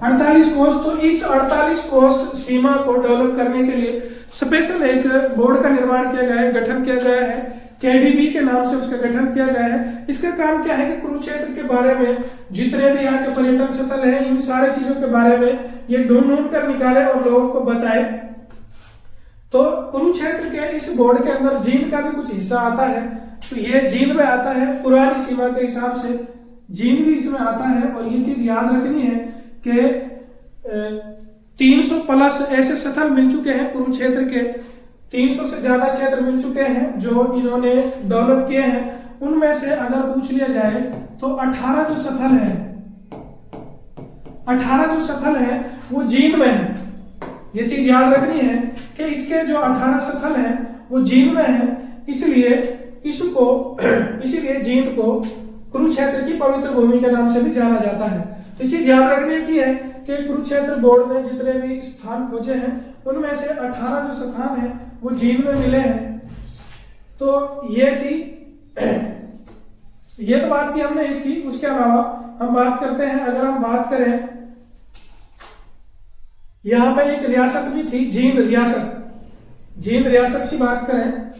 48 कोस। तो इस 48 कोस सीमा को डेवलप करने के लिए स्पेशल एक बोर्ड का निर्माण किया गया है, गठन किया गया है, KDB के नाम से उसका गठन किया गया है। इसका काम क्या है कि कुरुक्षेत्र के बारे में जितने भी यहाँ के पर्यटन स्थल हैं इन सारे चीजों के बारे में ये ढूंढ कर निकाले और लोगों को बताए। तो कुरुक्षेत्र के इस बोर्ड के अंदर जींद का भी कुछ हिस्सा आता है, तो ये जींद में आता है पुरानी सीमा के हिसाब से, जींद भी इसमें आता है। और ये चीज याद रखनी है कि 300 प्लस ऐसे स्थल मिल चुके हैं कुरुक्षेत्र के, 300 से ज्यादा क्षेत्र मिल चुके हैं जो इन्होंने डेवलप किए हैं। उनमें से अगर पूछ लिया जाए तो 18 जो स्थल है, 18 जो स्थल है वो जींद में है। ये चीज याद रखनी है कि इसके जो 18 स्थल हैं वो जींद में है, इसलिए जींद को कुरुक्षेत्र की पवित्र भूमि के नाम से भी जाना जाता है। तो चीज याद रखने की है कि कुरुक्षेत्र बोर्ड ने जितने भी स्थान खोजे हैं उनमें से 18 जो स्थान हैं वो जींद में मिले हैं। तो ये थी, ये तो बात की हमने इसकी। उसके अलावा हम बात करते हैं, अगर हम बात करें यहां पे एक रियासत भी थी, जींद रियासत। जींद रियासत की बात करें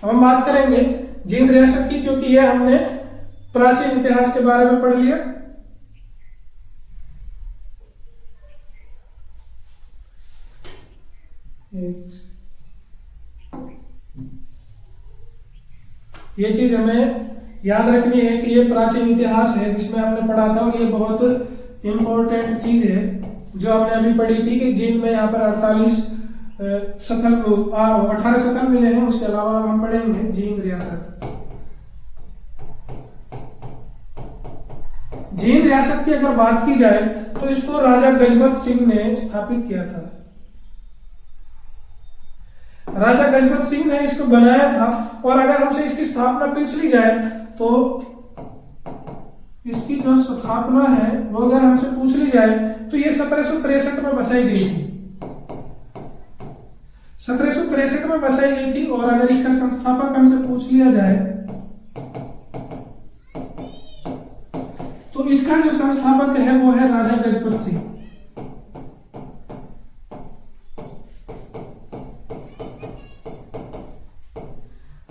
हम बात करेंगे जींद रियासत की, क्योंकि ये हमने प्राचीन इतिहास के बारे में पढ़ लिया। ये चीज हमें याद रखनी है कि ये प्राचीन इतिहास है जिसमें हमने पढ़ा था, और ये बहुत इंपॉर्टेंट चीज है जो हमने अभी पढ़ी थी कि जींद में यहाँ पर 18 स्थल मिले हैं। उसके अलावा हम पढ़ेंगे जींद रियासत। जींद रियासत की अगर बात की जाए तो इसको राजा गजपत सिंह ने स्थापित किया था। राजा गजपत सिंह ने इसको बनाया था। और अगर हमसे इसकी स्थापना पूछ ली जाए तो इसकी जो स्थापना है वो अगर हमसे पूछ ली जाए तो ये 1763 में बसाई गई थी। 1763 में बसाई गई थी। और अगर इसका संस्थापक हमसे पूछ लिया जाए तो इसका जो संस्थापक है वो है राजा गजपत सिंह।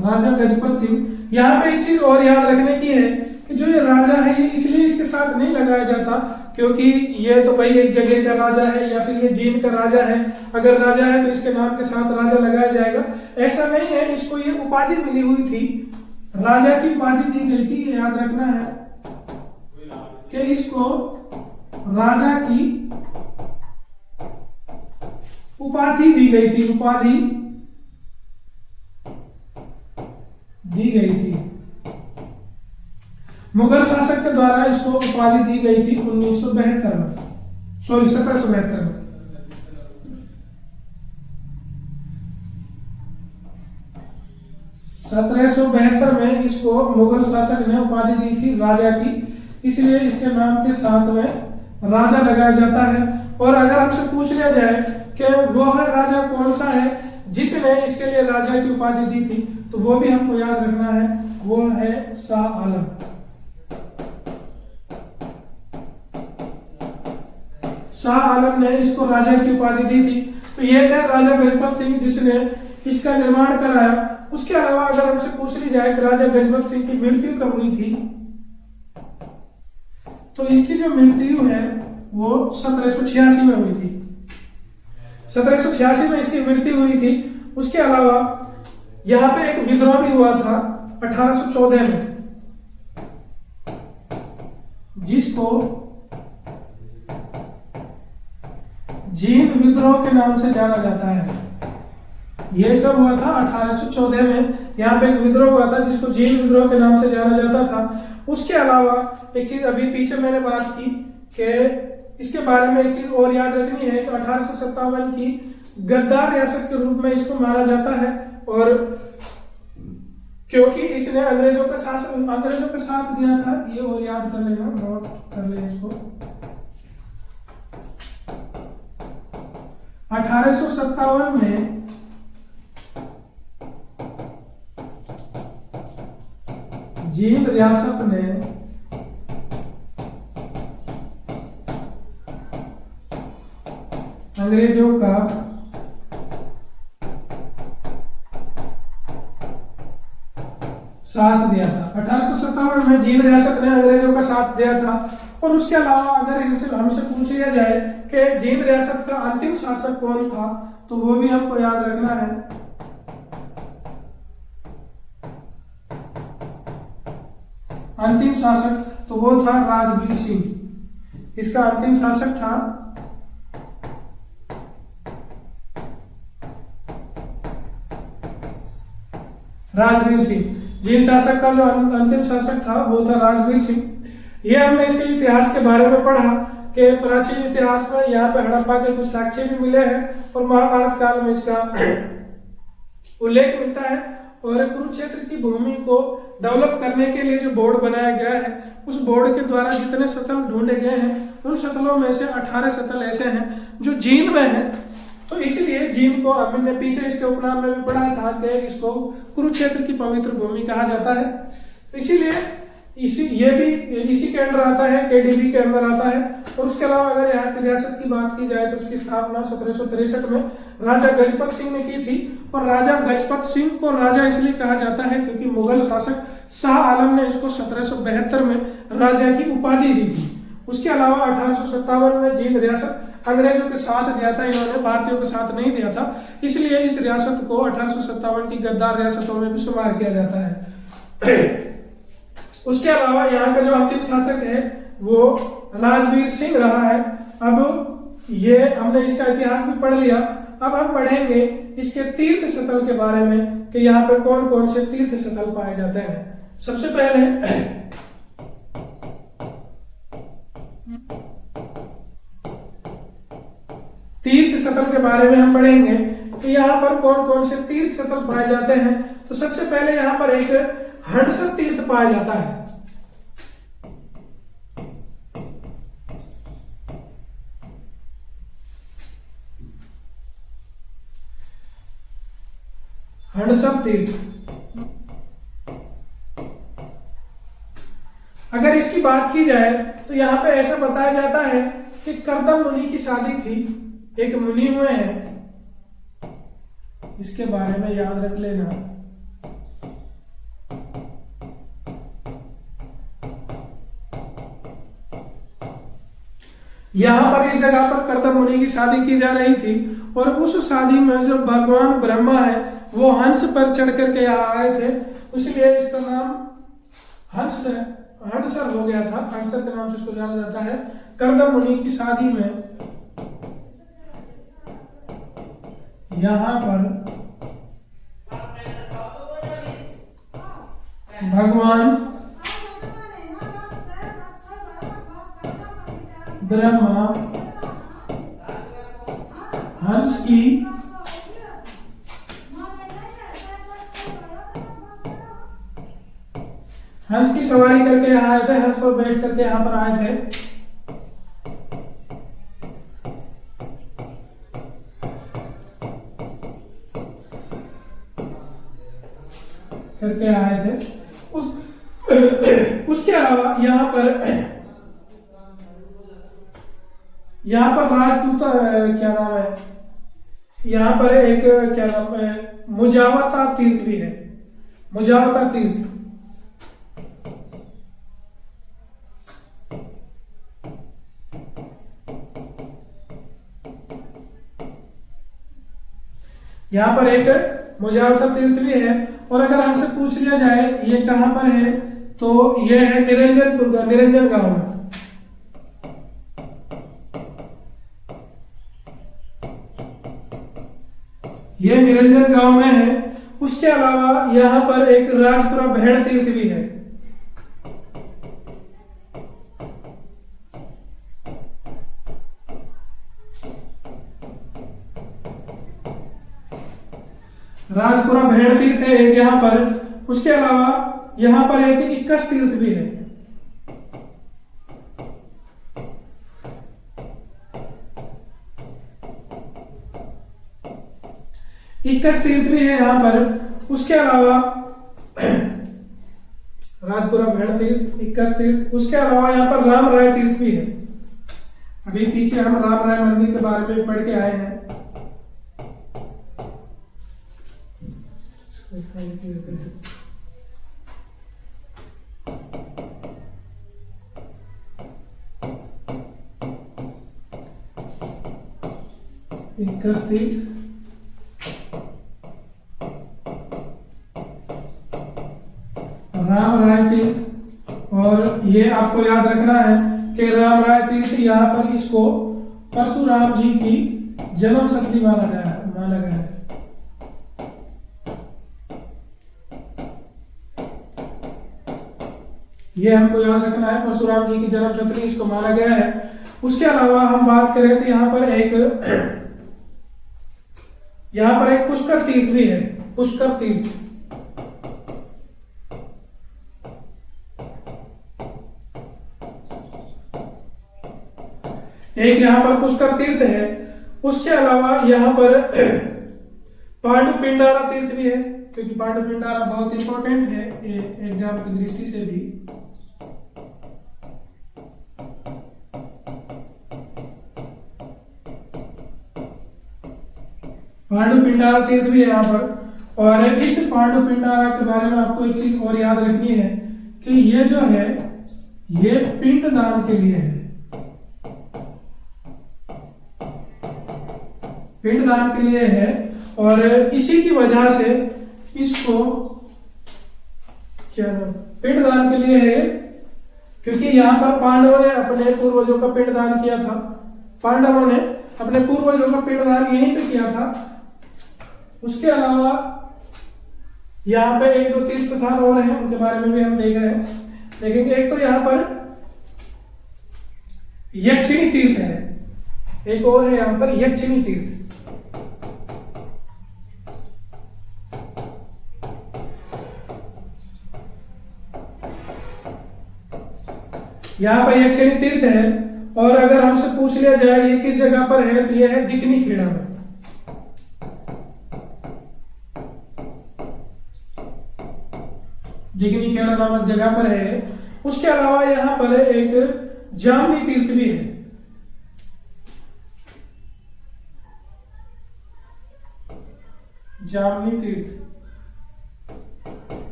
राजा गजपत सिंह। यहाँ पे एक चीज और याद रखने की है कि जो ये राजा है ये इसलिए इसके साथ नहीं लगाया जाता क्योंकि ये तो भाई एक जगह का राजा है या फिर ये जींद का राजा है, अगर राजा है तो इसके नाम के साथ राजा लगाया जाएगा, ऐसा नहीं है। इसको ये उपाधि मिली हुई थी, राजा की उपाधि दी गई थी। याद रखना है कि इसको राजा की उपाधि दी गई थी, उपाधि दी गई थी। मुगल शासक के द्वारा इसको उपाधि दी गई थी 1972 में, सॉरी 1772 में। में इसको मुगल शासक ने उपाधि दी थी राजा की, इसलिए इसके नाम के साथ में राजा लगाया जाता है। और अगर हमसे पूछ लिया जाए कि वो है राजा कौन सा है जिसने इसके लिए राजा की उपाधि दी थी, तो वो भी हमको याद रखना है, वो है शाह आलम। शाह आलम ने इसको राजा की उपाधि दी थी। तो ये था राजा गजपत सिंह जिसने इसका निर्माण कराया। उसके अलावा अगर हमसे पूछ ली जाए कि राजा गजपत सिंह की मृत्यु कब हुई थी, तो इसकी जो मृत्यु है वो 1786 में हुई थी। 1786 में इसकी मृत्यु हुई थी। उसके अलावा यहां पे एक विद्रोह भी हुआ था 1814 में, जिसको जींद विद्रोह के नाम से जाना जाता है। यह कब हुआ था? 1814 में यहाँ पे एक विद्रोह हुआ था जिसको जींद विद्रोह के नाम से जाना जाता था। उसके अलावा एक चीज अभी पीछे मैंने बात की कि इसके बारे में एक चीज और याद रखनी है कि 1857 की गद्दार रियासत के रूप में इसको माना जाता है। और क्योंकि इसने अंग्रेजों का साथ दिया था, ये और याद कर लेना, नोट कर ले इसको। 1857 में जींद रियासत ने अंग्रेजों का साथ दिया था। 1857 में जींद रियासत ने अंग्रेजों का साथ दिया था। और उसके अलावा अगर इनसे हमसे पूछ लिया जाए कि जींद रियासत का अंतिम शासक कौन था, तो वो भी हमको याद रखना है। अंतिम शासक तो वो था राजवीर सिंह। इसका अंतिम शासक था राजवीर सिंह। जींद शासक का जो अंतिम शासक था वो था राजवीर सिंह। ये हमने इसके इतिहास के बारे में पढ़ा कि प्राचीन इतिहास में यहाँ पे हड़प्पा के कुछ साक्ष्य भी मिले हैं और महाभारत काल में इसका उल्लेख मिलता है। और कुरुक्षेत्र की भूमि को डेवलप करने के लिए जो बोर्ड बनाया गया है, उस बोर्ड के द्वारा जितने सतल ढूंढे गए हैं उन सतलों में से 18 सतल ऐसे हैं जो जींद में हैं। तो इसलिए जींद को हमने पीछे इसके उपनाम में भी पढ़ा था कि इसको कुरुक्षेत्र की पवित्र भूमि कहा जाता है। इसीलिए ये भी इसी के अंदर आता है, केडीबी के अंदर आता है। और उसके अलावा अगर यहाँ की रियासत की बात की जाए तो उसकी स्थापना 1763 में राजा गजपत सिंह ने की थी। और राजा गजपत सिंह को राजा इसलिए कहा जाता है क्योंकि मुगल शासक शाह आलम ने इसको 1772 में राजा की उपाधि दी थी। उसके अलावा 1857 में जींद रियासत अंग्रेजों के साथ दिया था, इन्होंने भारतीयों के साथ नहीं दिया था, इसलिए इस रियासत को 1857 की गद्दार रियासतों में भी शुमार किया जाता है। उसके अलावा यहाँ का जो अंतिम शासक है वो राजवीर सिंह रहा है। अब ये हमने इसका इतिहास भी पढ़ लिया। अब हम पढ़ेंगे इसके तीर्थ स्थल के बारे में कि यहाँ पे कौन कौन से तीर्थ स्थल पाए जाते हैं। सबसे पहले तीर्थ स्थल के बारे में हम पढ़ेंगे तो यहाँ पर कौन कौन से तीर्थ स्थल पाए जाते हैं? तो सबसे पहले यहाँ पर एक हंस तीर्थ पाया जाता है। हंसप तीर्थ। अगर इसकी बात की जाए तो यहाँ पे ऐसा बताया जाता है कि कर्दम मुनि की शादी थी, एक मुनि हुए हैं, इसके बारे में याद रख लेना। यहाँ पर इस जगह पर कर्दम मुनि की शादी की जा रही थी और उस शादी में जो भगवान ब्रह्मा है वो हंस पर चढ़ करके आए थे, इसलिए इसका नाम हंसर हो गया था। हंसर के नाम से इसको जाना जाता है। कर्दम मुनि की शादी में यहाँ पर भगवान ब्रह्मा हंस की सवारी करके यहाँ आए थे, हंस पर बैठ करके यहाँ पर आए थे। करके आए थे उसके अलावा यहाँ पर राजपूत क्या नाम है, यहाँ पर एक क्या नाम है, मुजावता तीर्थ भी है। मुजावता तीर्थ यहाँ पर एक मुजावता तीर्थ भी है। और अगर हमसे पूछ लिया जाए ये कहाँ पर है, तो ये है निरंजनपुर का, निरंजन गांव में। ये निरंजन गांव में है। उसके अलावा यहाँ पर एक राजपुरा भेड़ तीर्थ भी है। राजपुरा भेड़ तीर्थ है एक यहाँ पर। उसके अलावा यहाँ पर एक इक्कस तीर्थ भी है। इक्कस तीर्थ भी है यहाँ पर। उसके अलावा राजपुरा भेड़ तीर्थ, इक्कस तीर्थ। उसके अलावा यहाँ पर राम राय तीर्थ भी है। अभी पीछे हम राम राय मंदिर के बारे में पढ़ के आए हैं। इक्कस तीर्थ, राम राय तीर्थ। और ये आपको याद रखना है कि राम राय तीर्थ यहाँ पर इसको परशुराम जी की जन्म शताब्दी माना गया है। ये हमको याद रखना है, परशुराम जी की जन्म शताब्दी इसको माना गया है। उसके अलावा हम बात करें तो यहाँ पर एक पुष्कर तीर्थ भी है। पुष्कर तीर्थ एक यहाँ पर पुष्कर तीर्थ है। उसके अलावा यहाँ पर पांडु पिंडारा तीर्थ भी है, क्योंकि पांडु पिंडारा बहुत इंपॉर्टेंट है एग्जाम की दृष्टि से भी। पांडु पिंडारा तीर्थ भी है यहाँ पर। और इस पांडु पिंडारा के बारे में आपको एक चीज और याद रखनी है कि ये जो है ये पिंड दान के लिए है। पिंड दान के लिए है और इसी की वजह से इसको क्या नाम, पिंड दान के लिए है, क्योंकि यहाँ पर पांडवों ने अपने पूर्वजों का पिंड दान किया था। पांडवों ने अपने पूर्वजों का पिंड दान यहीं पे किया था। उसके अलावा यहाँ पे एक दो तीर्थ स्थान और हैं, उनके बारे में भी हम देख रहे हैं, लेकिन एक तो यहाँ पर यक्षिणी तीर्थ है, एक और है यहाँ पर यक्षिणी तीर्थ। यहाँ पर यक्षिणी तीर्थ है। और अगर हमसे पूछ लिया जाए ये किस जगह पर है, तो यह है दिकनी खेड़ा में। दिकनी खेड़ा नामक जगह पर है। उसके अलावा यहाँ पर एक जामनी तीर्थ भी है। जामनी तीर्थ,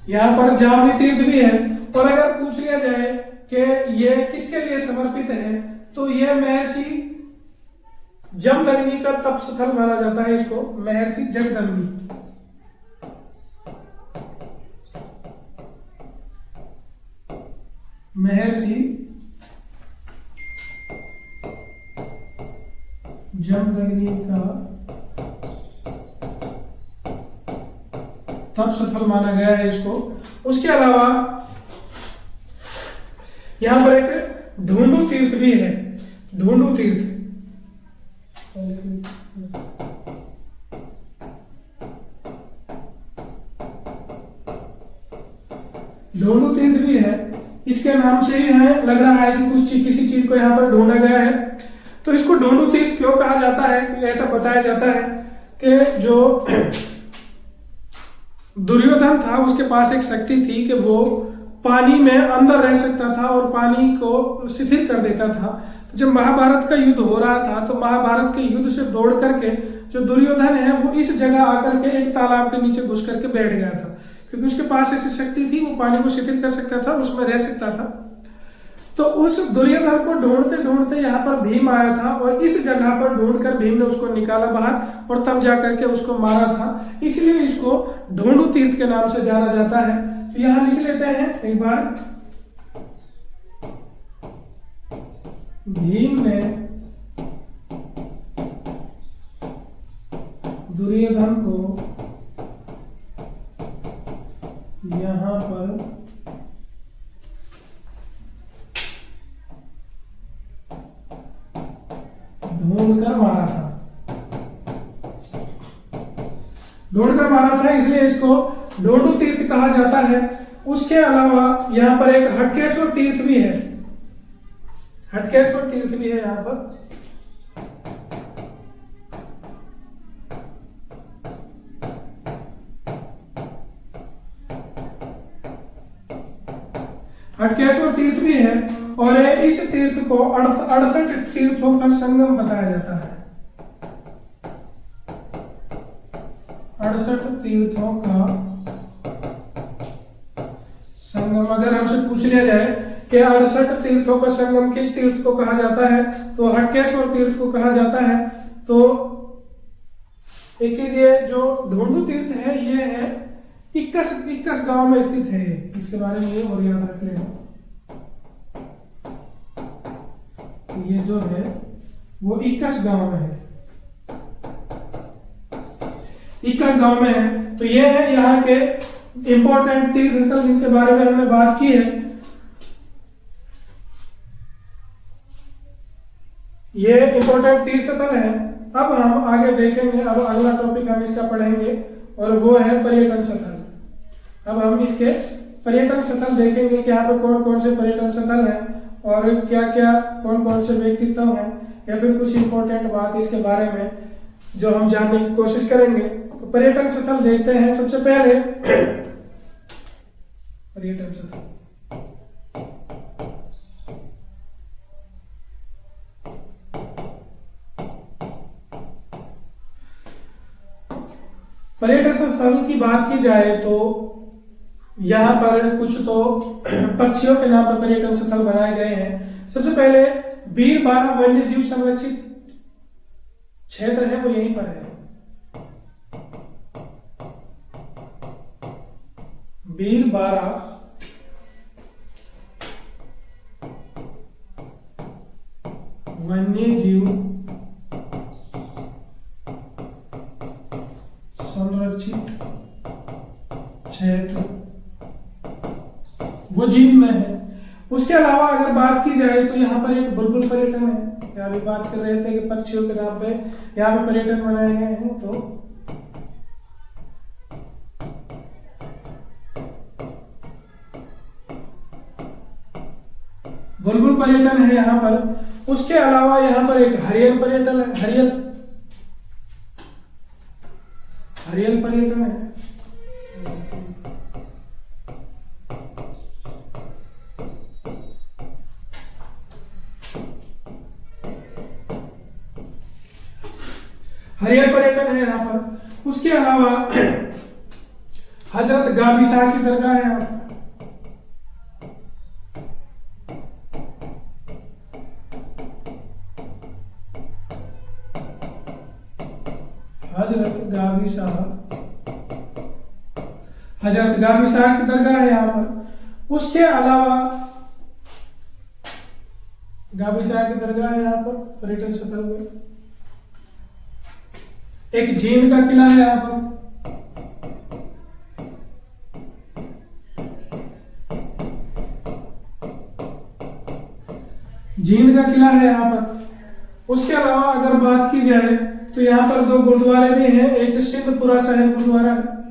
यहाँ पर जामनी तीर्थ भी है। और अगर पूछ लिया जाए कि यह किसके लिए समर्पित है, तो यह महर्षि जमदग्नि का तप स्थल माना जाता है। इसको महर्षि जमदग्नि, महर्षि जमदग्नि का तप स्थल माना गया है इसको। उसके अलावा यहां पर एक ढूंढू तीर्थ भी है। ढूंढू तीर्थ, ढूंढू तीर्थ भी है। इसके नाम से ही है लग रहा है कि किसी चीज को यहाँ पर ढूंढा गया है। तो इसको ढूंढू तीर्थ क्यों कहा जाता है? ऐसा बताया जाता है कि जो दुर्योधन था उसके पास एक शक्ति थी कि वो पानी में अंदर रह सकता था और पानी को शिथिल कर देता था। तो जब महाभारत का युद्ध हो रहा था तो महाभारत के युद्ध से दौड़ करके जो दुर्योधन है वो इस जगह आकर के एक तालाब के नीचे घुस करके बैठ गया था, क्योंकि उसके पास ऐसी शक्ति थी, वो पानी को शिथिल कर सकता था, उसमें रह सकता था। तो उस दुर्योधन को ढूंढते ढूंढते यहाँ पर भीम आया था और इस जगह पर ढूंढकर भीम ने उसको निकाला बाहर और तब जाकर के उसको मारा था। इसलिए इसको ढूंढू तीर्थ के नाम से जाना जाता है। तो यहाँ लिख लेते हैं एक बार, भीम ने दुर्योधन को यहाँ पर ढूंढकर मारा था। ढूंढकर मारा था इसलिए इसको ढूंढू तीर्थ कहा जाता है। उसके अलावा यहाँ पर एक हटकेश्वर तीर्थ भी है। हटकेश्वर तीर्थ भी है यहाँ पर। हटकेश्वर तीर्थ भी है और इस तीर्थ को 68 तीर्थों का संगम बताया जाता है। 68 तीर्थों का संगम। अगर हमसे पूछ लिया जाए कि 68 तीर्थों का संगम किस तीर्थ को कहा जाता है, तो हटकेश्वर तीर्थ को कहा जाता है। तो एक चीज ये जो ढूंढू तीर्थ है ये है 21 गांव में स्थित है। इसके बारे में ये और याद रख लेना, ये जो है वो 21 गांव में है। 21 गांव में है। तो ये है यहाँ के इंपॉर्टेंट तीर्थ स्थल जिनके बारे में हमने बात की है। ये इंपॉर्टेंट तीर्थ स्थल है। अब हम आगे देखेंगे, अब अगला टॉपिक हम इसका पढ़ेंगे और वो है पर्यटन स्थल। अब हम इसके पर्यटन स्थल देखेंगे कि यहाँ पे कौन कौन से पर्यटन स्थल हैं और क्या क्या कौन कौन से व्यक्तित्व हैं, या फिर कुछ इंपॉर्टेंट बात इसके बारे में जो हम जानने की कोशिश करेंगे। तो पर्यटन स्थल देखते हैं। सबसे पहले पर्यटन स्थल, पर्यटन स्थल की बात की जाए तो यहाँ पर कुछ तो पक्षियों के नाम पर पर्यटन स्थल बनाए गए हैं। सबसे पहले बीरबारा वन्य जीव संरक्षित क्षेत्र है, वो यहीं पर है। बीरबारा वन्य जीव संरक्षित क्षेत्र वो जीव में है। उसके अलावा अगर बात की जाए तो यहाँ पर एक बुलबुल पर्यटन है। अभी बात कर रहे थे कि पक्षियों के नाम पे यहाँ पे पर्यटन बनाए गए हैं। तो बुलबुल पर्यटन है यहाँ पर। उसके अलावा यहाँ पर एक हरियल पर्यटन है, हरियल पर्यटन है। हरियल पर्यटन है यहाँ पर। उसके अलावा हजरत गाबी शाह की दरगाह है यहाँ पर। हजरत गाबी शाह की दरगाह है यहाँ पर। उसके अलावा गाबी शाह की दरगाह है यहाँ पर पर्यटन स्थल में। एक जींद का किला है यहाँ पर। जींद का किला है यहाँ पर। उसके अलावा अगर बात की जाए तो यहाँ पर दो गुरुद्वारे भी हैं, एक सिंधपुरा साहिब गुरुद्वारा है।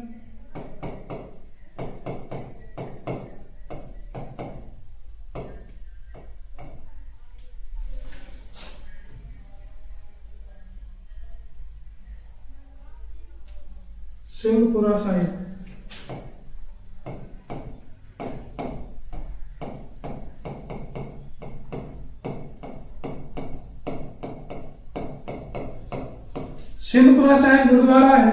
सिंधपुरा साहिब। सिंधपुरा साहिब गुरुद्वारा है।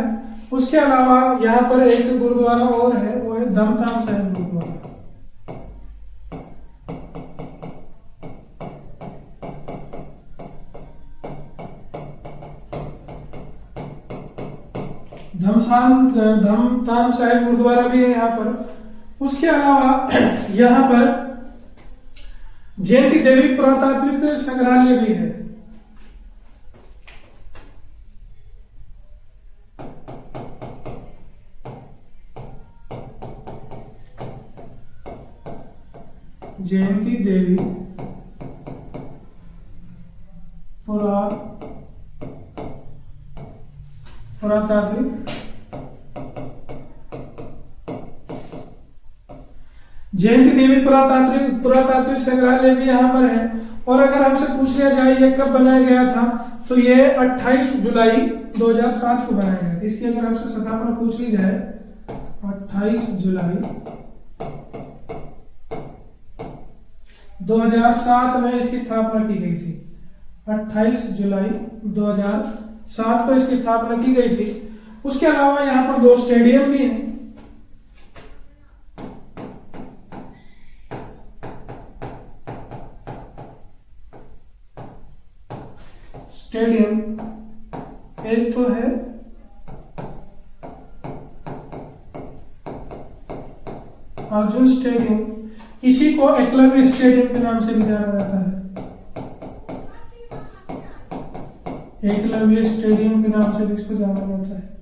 उसके अलावा यहाँ पर एक गुरुद्वारा और है, वो है धमताम साहिब गुरुद्वारा। धमताम साहिब गुरुद्वारा भी है यहाँ पर। उसके अलावा यहाँ पर जयंती देवी पुरातात्विक संग्रहालय भी है। जयंती देवी पुरातात्विक जयंती देवी पुरातात्विक संग्रहालय भी यहाँ पर है। और अगर हमसे पूछ लिया जाए ये कब बनाया गया था, तो ये 28 जुलाई 2007 को बनाया गया था। इसकी अगर हमसे स्थापना पूछ ली जाए 28 जुलाई 2007 में इसकी स्थापना की गई थी। 28 जुलाई 2007 को इसकी स्थापना की गई थी। उसके अलावा यहाँ पर दो स्टेडियम भी हैं। स्टेडियम एक तो है अर्जुन स्टेडियम, इसी को एकलव्य स्टेडियम के नाम से भी जाना जाता है। एकलव्य स्टेडियम के नाम से भी इसको जाना जाता है।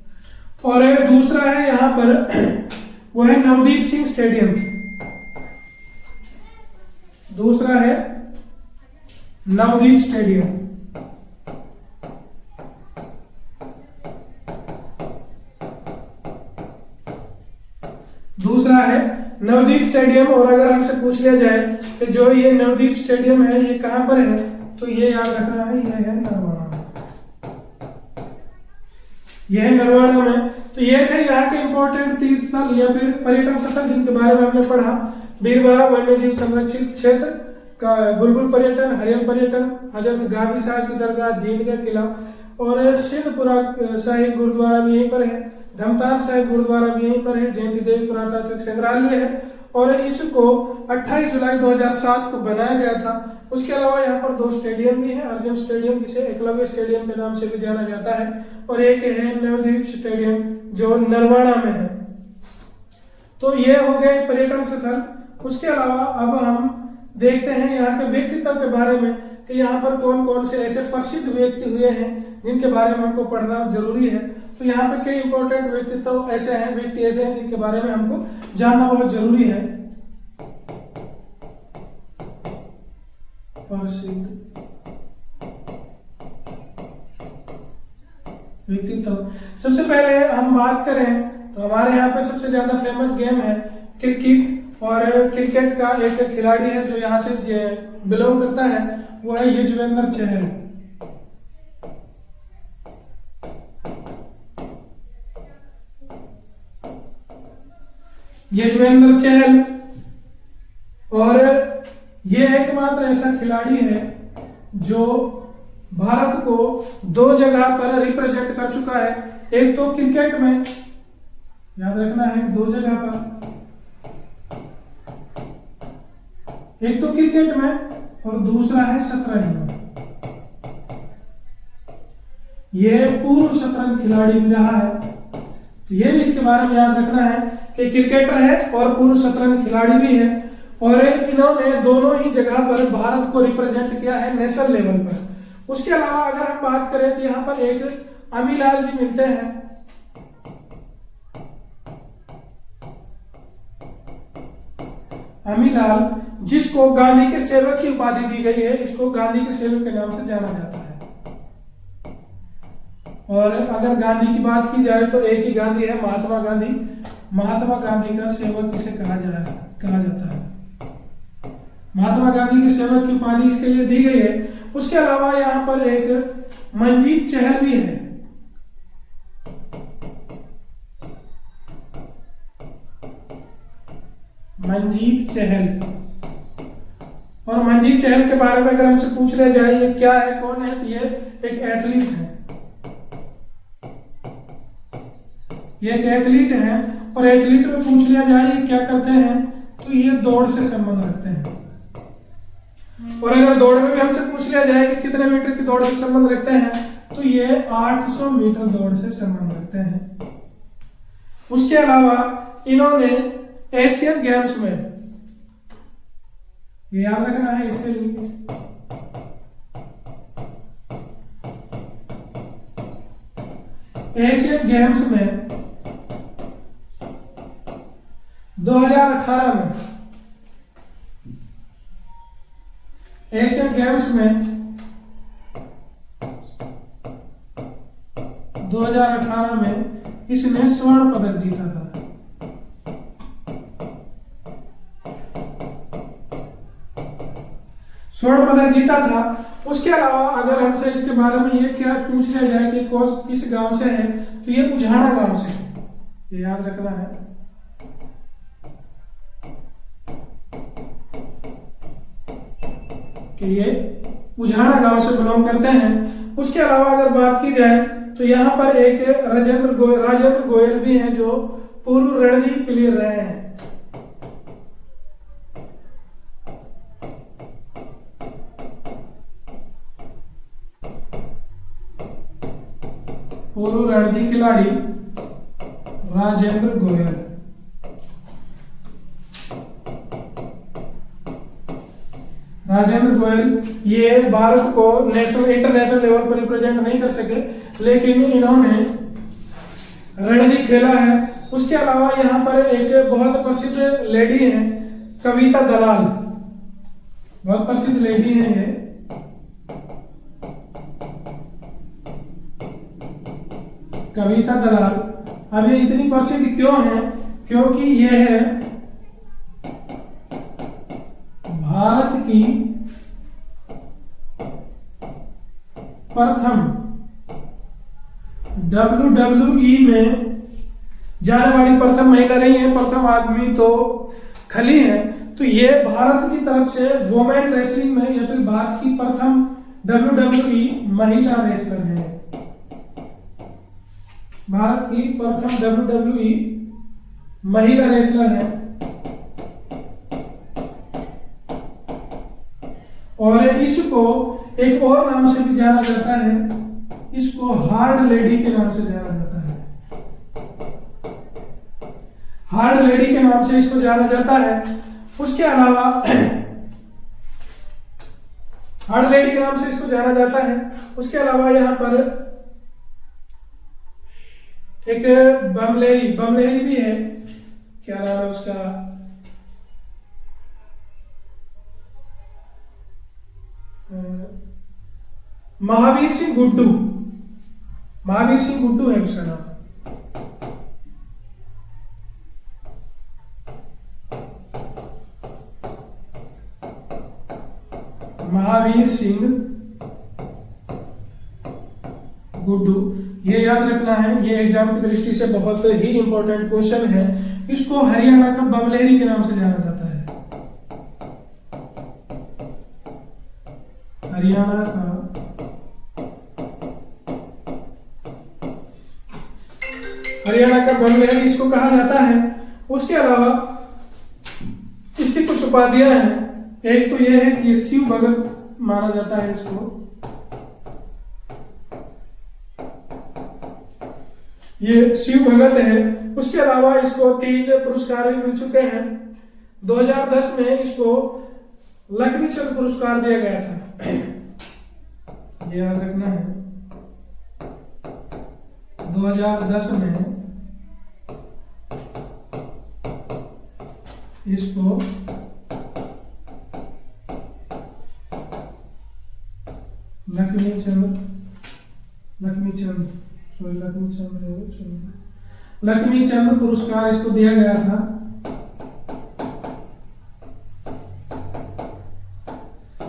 और दूसरा है यहाँ पर वो है नवदीप सिंह स्टेडियम। दूसरा है नवदीप स्टेडियम। दूसरा है नवदीप स्टेडियम। और अगर हमसे पूछ लिया जाए कि जो ये नवदीप स्टेडियम है ये कहां पर है, तो ये याद रखना है, ये है नरवाना में। यह है नरवाना में। तो ये थे यहाँ के इंपॉर्टेंट तीर्थ स्थल या फिर पर्यटन स्थल जिनके बारे में हमने पढ़ा। बीरबारा वन्यजीव संरक्षित क्षेत्र का बुलबुल पर्यटन, हरियल पर्यटन, हजरत गाबी शाह की दरगाह, जींद का किला और सिंधपुरा साहिब गुरुद्वारा भी यहीं पर है। धमताम साहिब गुरुद्वारा भी यहीं पर है। जयंती देवी पुरातात्विक संग्रहालय है और इसको 28 जुलाई 2007 को बनाया गया था। उसके अलावा यहाँ पर दो स्टेडियम भी हैं, अर्जुन स्टेडियम जिसे एकलव्य स्टेडियम के नाम से भी जाना जाता है और एक है नवदीप स्टेडियम जो नरवाना में है। तो ये हो गए पर्यटन स्थल। उसके अलावा अब हम देखते हैं यहाँ के व्यक्तित्व के बारे में कि यहाँ पर कौन कौन से ऐसे प्रसिद्ध व्यक्ति हुए हैं जिनके बारे में हमको पढ़ना जरूरी है। तो यहाँ पे कई इंपॉर्टेंट व्यक्तित्व ऐसे हैं, व्यक्ति ऐसे हैं जिनके बारे में हमको जानना बहुत जरूरी है। प्रसिद्ध व्यक्तित्व, सबसे पहले हम बात करें तो हमारे यहाँ पे सबसे ज्यादा फेमस गेम है क्रिकेट। और क्रिकेट का एक खिलाड़ी है जो यहाँ से बिलोंग करता है, वो है युजवेंद्र चहल। युजवेंद्र चहल, और ये एकमात्र ऐसा खिलाड़ी है जो भारत को 2 जगह पर रिप्रेजेंट कर चुका है। एक तो क्रिकेट में, याद रखना है 2 जगह पर, एक तो क्रिकेट में और दूसरा है शतरंज में। ये पूर्व शतरंज खिलाड़ी भी रहा है, तो ये भी इसके बारे में याद रखना है कि क्रिकेटर है और पूर्व शतरंज खिलाड़ी भी है, और इन्होंने दोनों ही जगह पर भारत को रिप्रेजेंट किया है नेशनल लेवल पर। उसके अलावा अगर हम बात करें तो यहाँ पर एक अमीलाल जी मिलते हैं। अमीलाल, जिसको गांधी के सेवक की उपाधि दी गई है, इसको गांधी के सेवक के नाम से जाना जाता है। और अगर गांधी की बात की जाए तो एक ही गांधी है, महात्मा गांधी। महात्मा गांधी का सेवक इसे कहा जाता है। महात्मा गांधी के सेवक की उपाधि इसके लिए दी गई है। उसके अलावा यहाँ पर एक मंजीत चहल भी है। मंजीत चहल, और मंजीत चहल के बारे में अगर हमसे पूछ लिया जाए ये क्या है, कौन है, तो ये एक एथलीट है। ये एक एथलीट है, और एथलीट में पूछ लिया जाए ये क्या करते हैं, तो ये दौड़ से संबंध रखते हैं। और अगर दौड़ में भी हमसे पूछ लिया जाए कि कितने मीटर की दौड़ से संबंध रखते हैं, तो ये 800 मीटर दौड़ से संबंध रखते हैं। उसके अलावा इन्होंने एशियन गेम्स में, ये याद रखना है इसके लिए, एशियन गेम्स में 2018 में, एशियन गेम्स में 2018 में इसने स्वर्ण पदक जीता था। स्वर्ण पदक जीता था। उसके अलावा अगर हमसे इसके बारे में ये क्या पूछ लिया जाए कि किस गांव से है, तो ये उझाना गांव से है, ये याद रखना है। कि ये उझाना गांव से बिलोंग करते हैं। उसके अलावा अगर बात की जाए तो यहाँ पर एक राजेंद्र गोयल भी हैं जो पूर्व रणजी प्लेयर रहे हैं। पूर्व रणजी खिलाड़ी राजेंद्र गोयल। राजेंद्र गोयल ये भारत को इंटरनेशनल लेवल पर रिप्रेजेंट नहीं कर सके, लेकिन इन्होंने रणजी खेला है। उसके अलावा यहाँ पर एक बहुत प्रसिद्ध लेडी हैं कविता दलाल, बहुत प्रसिद्ध लेडी हैं ये। कविता दलाल, अब ये इतनी प्रसिद्ध क्यों है, क्योंकि यह है भारत की प्रथम WWE में जाने वाली प्रथम महिला रही है, प्रथम आदमी तो खली है। तो ये भारत की तरफ से वुमेन रेसलिंग में या फिर भारत की प्रथम WWE महिला रेसलर है। भारत की प्रथम WWE महिला रेसलर है। और इसको एक और नाम से भी जाना जाता है, इसको हार्ड लेडी के नाम से जाना जाता है। हार्ड लेडी के नाम से इसको जाना जाता है। उसके अलावा हार्ड लेडी के नाम से इसको जाना जाता है। उसके अलावा यहाँ पर एक बमलेरी भी है, क्या नाम है उसका, महावीर सिंह गुड्डू। महावीर सिंह गुड्डू है उसका नाम। महावीर सिंह गुड्डू। ये याद रखना है, ये एग्जाम की दृष्टि से बहुत ही इंपॉर्टेंट क्वेश्चन है। इसको हरियाणा का बम लहरी के नाम से जाना जाता है। हरियाणा का बम लहरी इसको कहा जाता है। उसके अलावा इसकी कुछ उपाधियां हैं। एक तो यह है कि शिव भगत माना जाता है इसको, ये शिव भगत है। उसके अलावा इसको 3 पुरस्कार भी मिल चुके हैं। 2010 में इसको लक्ष्मीचंद पुरस्कार दिया गया था, ये याद रखना है। 2010 में इसको लक्ष्मीचंद पुरस्कार इसको दिया गया था।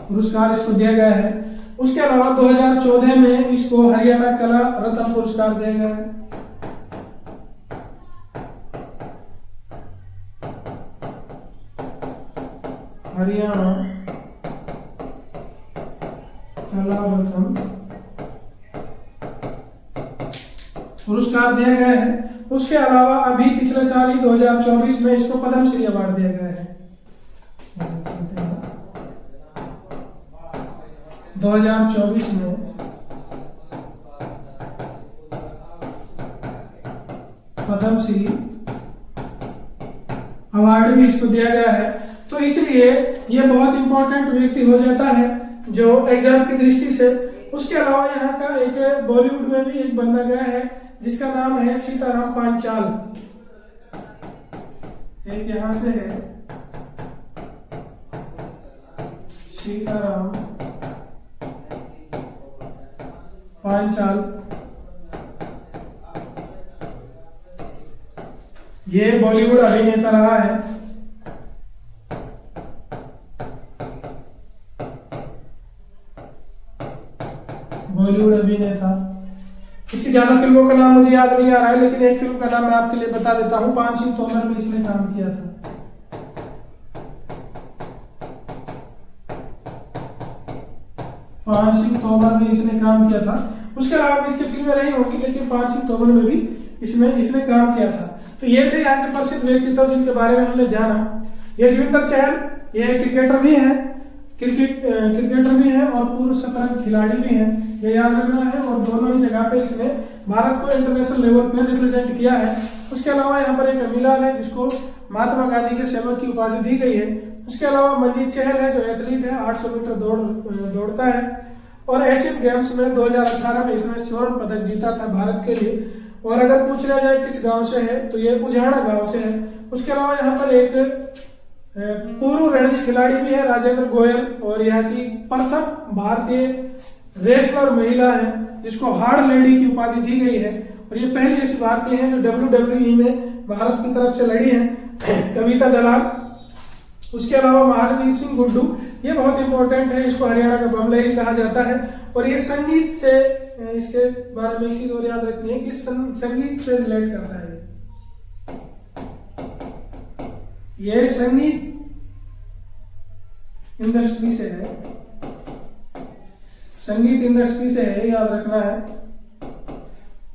पुरस्कार इसको दिया गया है। उसके अलावा 2014 में इसको हरियाणा कला रत्न पुरस्कार दिया गया है। हरियाणा कला रत्न पुरस्कार दिया गया है। उसके अलावा अभी पिछले साल ही 2024 में इसको पद्मश्री अवार्ड दिया गया है। 2024 में पद्मश्री अवार्ड भी इसको दिया गया है। तो इसलिए ये बहुत इंपॉर्टेंट व्यक्ति हो जाता है जो एग्जाम की दृष्टि से। उसके अलावा यहाँ का एक बॉलीवुड में भी एक बंदा गया है जिसका नाम है सीताराम पांचाल। एक यहां से है सीताराम पांचाल, ये बॉलीवुड अभिनेता रहा है। बॉलीवुड अभिनेता, इसकी ज्यादा फिल्मों का नाम मुझे याद नहीं आ रहा है, लेकिन एक फिल्म का नाम मैं आपके लिए बता देता हूं। पान सिंह तोमर में इसने काम किया था। पान सिंह तोमर में इसने काम किया था। उसके अलावा इसकी फिल्में रही होंगी, लेकिन पान सिंह तोमर में भी इसने काम किया था। तो ये थे यहाँ के प्रसिद्ध व्यक्तित्व जिनके बारे में हमने जाना। यशविंदर चहल, ये क्रिकेटर भी हैं, क्रिकेटर भी हैं और पूर्व शतरंज खिलाड़ी भी हैं, ये याद रखना है। और दोनों ही जगह पे इसने भारत को इंटरनेशनल लेवल पे रिप्रेजेंट किया है। उसके अलावा यहाँ पर एक अमीलाल है जिसको महात्मा गांधी के सेवक की उपाधि दी गई है। उसके अलावा मंजीत चहल है जो एथलीट है, 800 मीटर दौड़ता है और एशियन गेम्स में 2018 में इसने स्वर्ण पदक जीता था भारत के लिए। और अगर पूछ लिया जाए किस गांव से है तो ये उजाना गांव से है। उसके अलावा यहाँ पर एक पूर्व रणजी खिलाड़ी भी है राजेंद्र गोयल, और यहाँ की प्रथम भारतीय रेसलर महिला है जिसको हार्ड लेडी की उपाधि दी गई है। और ये पहली ऐसी भारतीय है जो WWE में भारत की तरफ से लड़ी है, कविता दलाल। उसके अलावा महावीर सिंह गुड्डू, ये बहुत इंपॉर्टेंट है, इसको हरियाणा का बम लहरी कहा जाता है। और ये संगीत से, इसके बारे में एक चीज और याद रखनी है कि संगीत से रिलेट करता है। ये संगीत इंडस्ट्री से है, संगीत इंडस्ट्री से है, याद रखना है।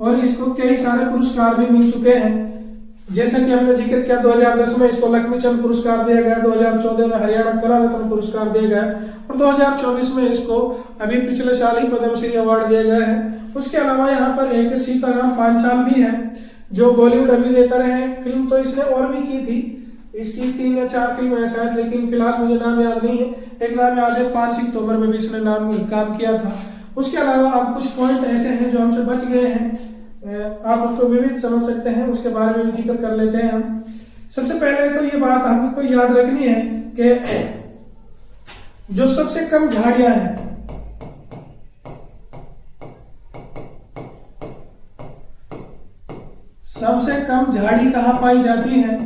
और इसको कई सारे पुरस्कार भी मिल चुके हैं, जैसे कि हमने जिक्र किया 2010 में इसको लक्ष्मीचंद पुरस्कार दिया गया, 2014 में हरियाणा कला रत्न पुरस्कार दिया गया और 2024 में इसको अभी पिछले साल ही पद्मश्री अवार्ड दिया गया है। उसके अलावा यहाँ पर एक सीताराम पांचाल भी है जो बॉलीवुड अभिनेता रहे। फिल्म तो इसने और भी की थी, इसकी 3 या 4 फिल्म है शायद, लेकिन फिलहाल मुझे नाम याद नहीं है। एक नाम याद है, पान सिंह तोमर में भी इसने काम किया था। उसके अलावा अब कुछ पॉइंट ऐसे हैं जो हमसे बच गए हैं, आप उसको विविध समझ सकते हैं, उसके बारे में भी जिक्र कर लेते हैं हम। सबसे पहले तो ये बात हमको याद रखनी है कि जो सबसे कम झाड़ियां हैं, सबसे कम झाड़ी कहाँ पाई जाती है,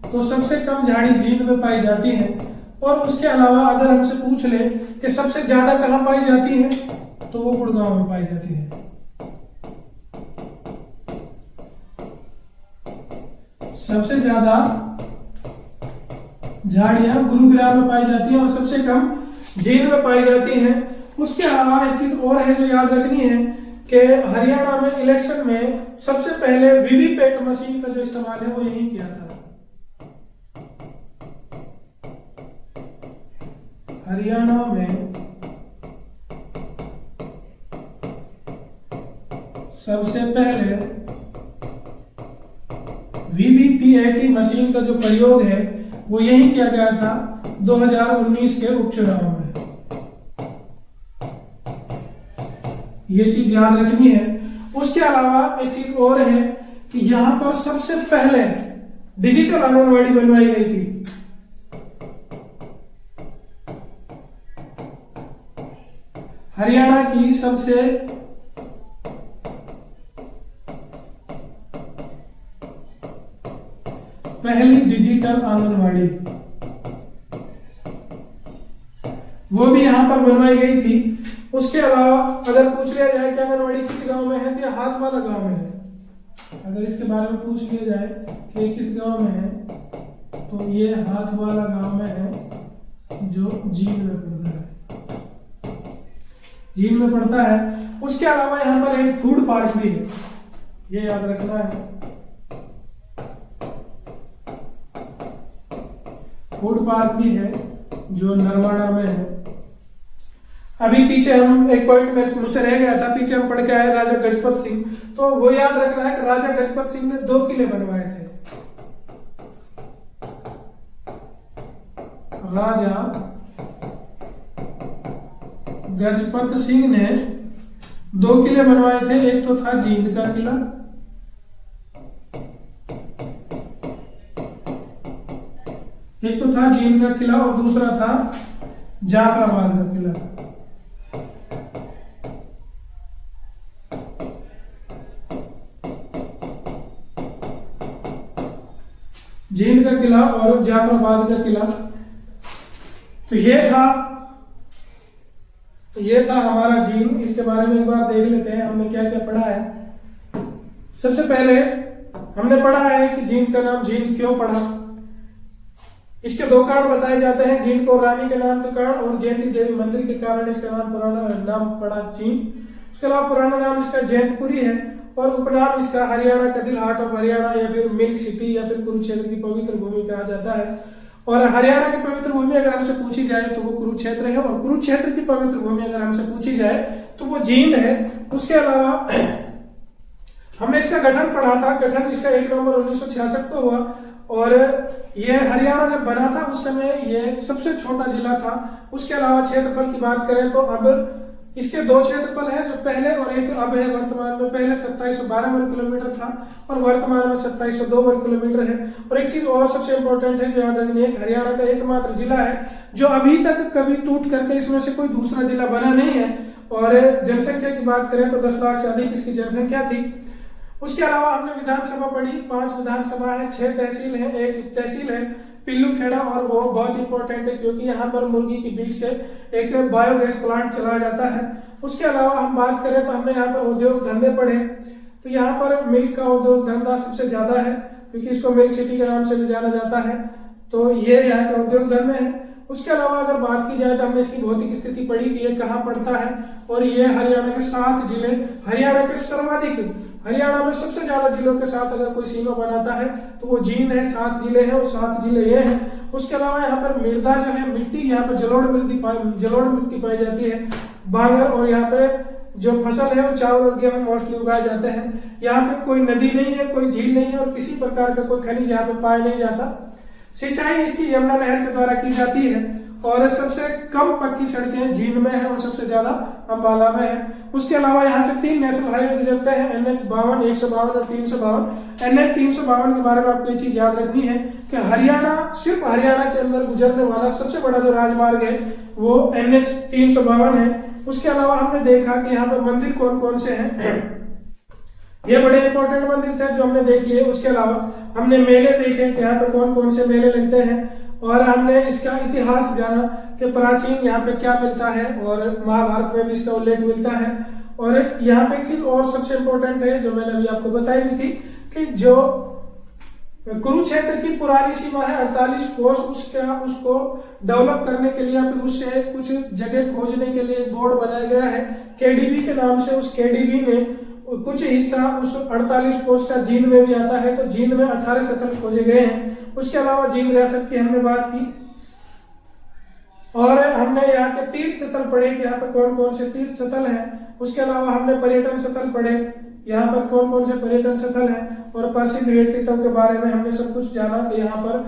तो सबसे कम झाड़ी जींद में पाई जाती है। और उसके अलावा अगर हमसे पूछ ले कि सबसे ज्यादा कहाँ पाई जाती है, तो वो गुड़गांव में पाई जाती है। सबसे ज्यादा झाड़ियां गुरुग्राम में पाई जाती हैं और सबसे कम जींद में पाई जाती हैं। उसके अलावा एक चीज और है जो याद रखनी है कि हरियाणा में इलेक्शन में सबसे पहले वीवीपैट मशीन का जो इस्तेमाल है वो यही किया था। हरियाणा में सबसे पहले वीवीपैट मशीन का जो प्रयोग है वो यही किया गया था 2019 के उपचुनाव में। ये चीज याद रखनी है। उसके अलावा एक चीज और है कि यहां पर सबसे पहले डिजिटल आंगनवाड़ी बनवाई गई थी। हरियाणा की सबसे पहली डिजिटल आंगनवाड़ी वो भी यहां पर बनवाई गई थी। उसके अलावा अगर पूछ लिया जाए कि आंगनवाड़ी किस गांव में है, तो यह हाथ वाला गांव में है। अगर इसके बारे में पूछ लिया जाए कि किस गांव में है, तो ये हाथ वाला गांव में है जो जींद में पड़ता है। जींद में पड़ता है। उसके अलावा यहाँ पर एक फूड पार्क भी है, ये याद रखना है। फूड पार्क भी है जो नरवाड़ा में है। अभी पीछे हम एक पॉइंट में मुझसे रह गया था, पीछे हम पढ़ के आए राजा गजपत सिंह, तो वो याद रखना है कि राजा गजपत सिंह ने 2 किले बनवाए थे। राजा गजपत सिंह ने 2 किले बनवाए थे। एक तो था जींद का किला, एक तो था जींद का किला और दूसरा था जाफराबाद का किला। जींद का किला और जाफराबाद का किला। तो ये था हमारा जींद। इसके बारे में एक बार देख लेते हैं हमने क्या क्या पढ़ा है। सबसे पहले हमने पढ़ा है कि जींद का नाम जींद क्यों पड़ा। इसके 2 कारण बताए जाते हैं, जींद को रानी के नाम के कारण और जयंती देवी मंदिर के कारण इसका नाम पुराना नाम पड़ा जींद। उसके अलावा पुराना नाम इसका जयंतपुरी है और उपनाम इसका हरियाणा का दिल, हार्ट ऑफ हरियाणा या फिर मिल्क सिटी या फिर कुरुक्षेत्र की पवित्र भूमि कहा जाता है। और हरियाणा की पवित्र भूमि अगर हमसे पूछी जाए तो वो कुरुक्षेत्र है, और कुरुक्षेत्र की पवित्र भूमि अगर हमसे पूछी जाए तो वो जींद है। उसके अलावा हमने इसका गठन पढ़ा था। गठन इसका 1 नवंबर 1966 को हुआ और यह हरियाणा जब बना था उस समय यह सबसे छोटा जिला था। उसके अलावा क्षेत्रफल की बात करें तो अब इसके 2 क्षेत्रफल हैं, जो पहले और एक अब है वर्तमान में। पहले 2712 वर्ग किलोमीटर था और वर्तमान में 2702 वर्ग किलोमीटर है। और एक चीज और सबसे इंपॉर्टेंट है जो याद रखनी है, हरियाणा का एकमात्र जिला है जो अभी तक कभी टूट करके इसमें से कोई दूसरा जिला बना नहीं है। और जनसंख्या की बात करें तो 10 लाख से अधिक इसकी जनसंख्या थी। उसके अलावा हमने विधानसभा पढ़ी, 5 विधानसभा है, 6 तहसील है, एक तहसील है पिल्लू खेड़ा, और वो बहुत इंपॉर्टेंट है क्योंकि यहाँ पर मुर्गी की बीट से एक बायोगैस प्लांट चलाया जाता है। उसके अलावा हम बात करें तो हमने यहाँ पर उद्योग धंधे पढ़े, तो यहाँ पर मिल्क का उद्योग धंधा सबसे ज्यादा है क्योंकि इसको मिल्क सिटी के नाम से भी जाना जाता है। तो ये यहाँ के उद्योग धंधे हैं। उसके अलावा अगर बात की जाए तो हमने इसकी भौतिक स्थिति पढ़ी कि ये कहाँ पड़ता है, और ये हरियाणा के 7 जिले, हरियाणा के सर्वाधिक, हरियाणा में सबसे ज्यादा जिलों के साथ अगर कोई सीमा बनाता है तो वो जींद है। 7 जिले हैं और 7 जिले ये हैं। उसके अलावा यहाँ पर मृदा जो है, मिट्टी, यहाँ पर जलोढ़ मिट्टी पाई जाती है, बांगर, और यहाँ पे जो फसल है वो चावल और गेहूं मोस्टली उगाए जाते हैं। यहाँ पे कोई नदी नहीं है, कोई झील नहीं है और किसी प्रकार का कोई खनिज यहाँ पे पाया नहीं जाता। सिंचाई इसकी यमुना नहर के द्वारा की जाती है और सबसे कम पक्की सड़कें जींद में है और सबसे ज्यादा अंबाला में है। उसके अलावा यहाँ से 3 नेशनल हाईवे गुजरते हैं, NH 52, 152 और 352। NH 352 के बारे में आपको ये चीज याद रखनी है कि हरियाणा, सिर्फ हरियाणा के अंदर गुजरने वाला सबसे बड़ा जो राजमार्ग है वो NH 352 है। उसके अलावा हमने देखा कि यहाँ पर मंदिर कौन कौन से हैं, ये बड़े इंपॉर्टेंट मंदिर थे जो हमने देख लिए। उसके अलावा हमने मेले देखे कि यहाँ पर कौन कौन से मेले लगते हैं। और हमने इसका इतिहास जाना कि प्राचीन यहाँ पे क्या मिलता है, और महाभारत में भी इसका उल्लेख मिलता है। और यहाँ पे एक चीज और सबसे इम्पोर्टेंट है जो मैंने अभी आपको बताई भी थी कि जो कुरुक्षेत्र की पुरानी सीमा है 48 कोस, उसको डेवलप करने के लिए, फिर उससे कुछ जगह खोजने के लिए एक बोर्ड बनाया गया है केडीबी के नाम से। उस केडीबी में कुछ हिस्सा उस 48 कोस का जींद में भी आता है, तो जींद में 18 स्थल खोजे गए हैं। उसके अलावा जींद रियासत की हमने बात की, और हमने यहाँ के तीर्थ स्थल पढ़े कि यहाँ पर कौन कौन से तीर्थ स्थल हैं। उसके अलावा हमने पर्यटन स्थल पढ़े, यहाँ पर कौन कौन से पर्यटन स्थल हैं, और प्रसिद्ध व्यक्तित्व के बारे में हमने सब कुछ जाना कि यहाँ पर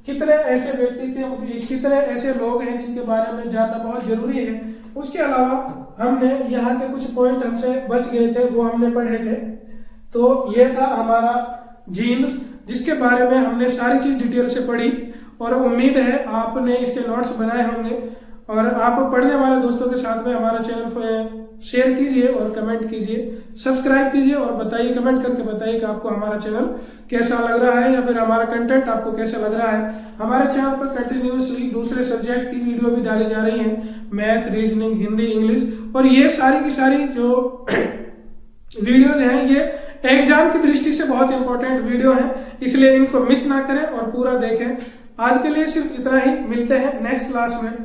कितने ऐसे व्यक्तित्व, कितने ऐसे लोग हैं जिनके बारे में जानना बहुत जरूरी है। उसके अलावा हमने यहाँ के कुछ पॉइंट हमसे बच गए थे, वो हमने पढ़े थे। तो ये था हमारा जींद, जिसके बारे में हमने सारी चीज डिटेल से पढ़ी, और उम्मीद है आपने इसके नोट्स बनाए होंगे, और आप पढ़ने वाले दोस्तों के साथ में हमारा चैनल शेयर कीजिए और कमेंट कीजिए, सब्सक्राइब कीजिए, और बताइए, कमेंट करके बताइए कि आपको हमारा चैनल कैसा लग रहा है, या फिर हमारा कंटेंट आपको कैसा लग रहा है। हमारे चैनल पर कंटिन्यूसली दूसरे सब्जेक्ट की वीडियो भी डाली जा रही हैं, मैथ, रीजनिंग, हिंदी, इंग्लिश, और ये सारी की सारी जो वीडियोज हैं ये एग्जाम की दृष्टि से बहुत इंपॉर्टेंट वीडियो हैं, इसलिए इनको मिस ना करें और पूरा देखें। आज के लिए सिर्फ इतना ही, मिलते हैं नेक्स्ट क्लास में।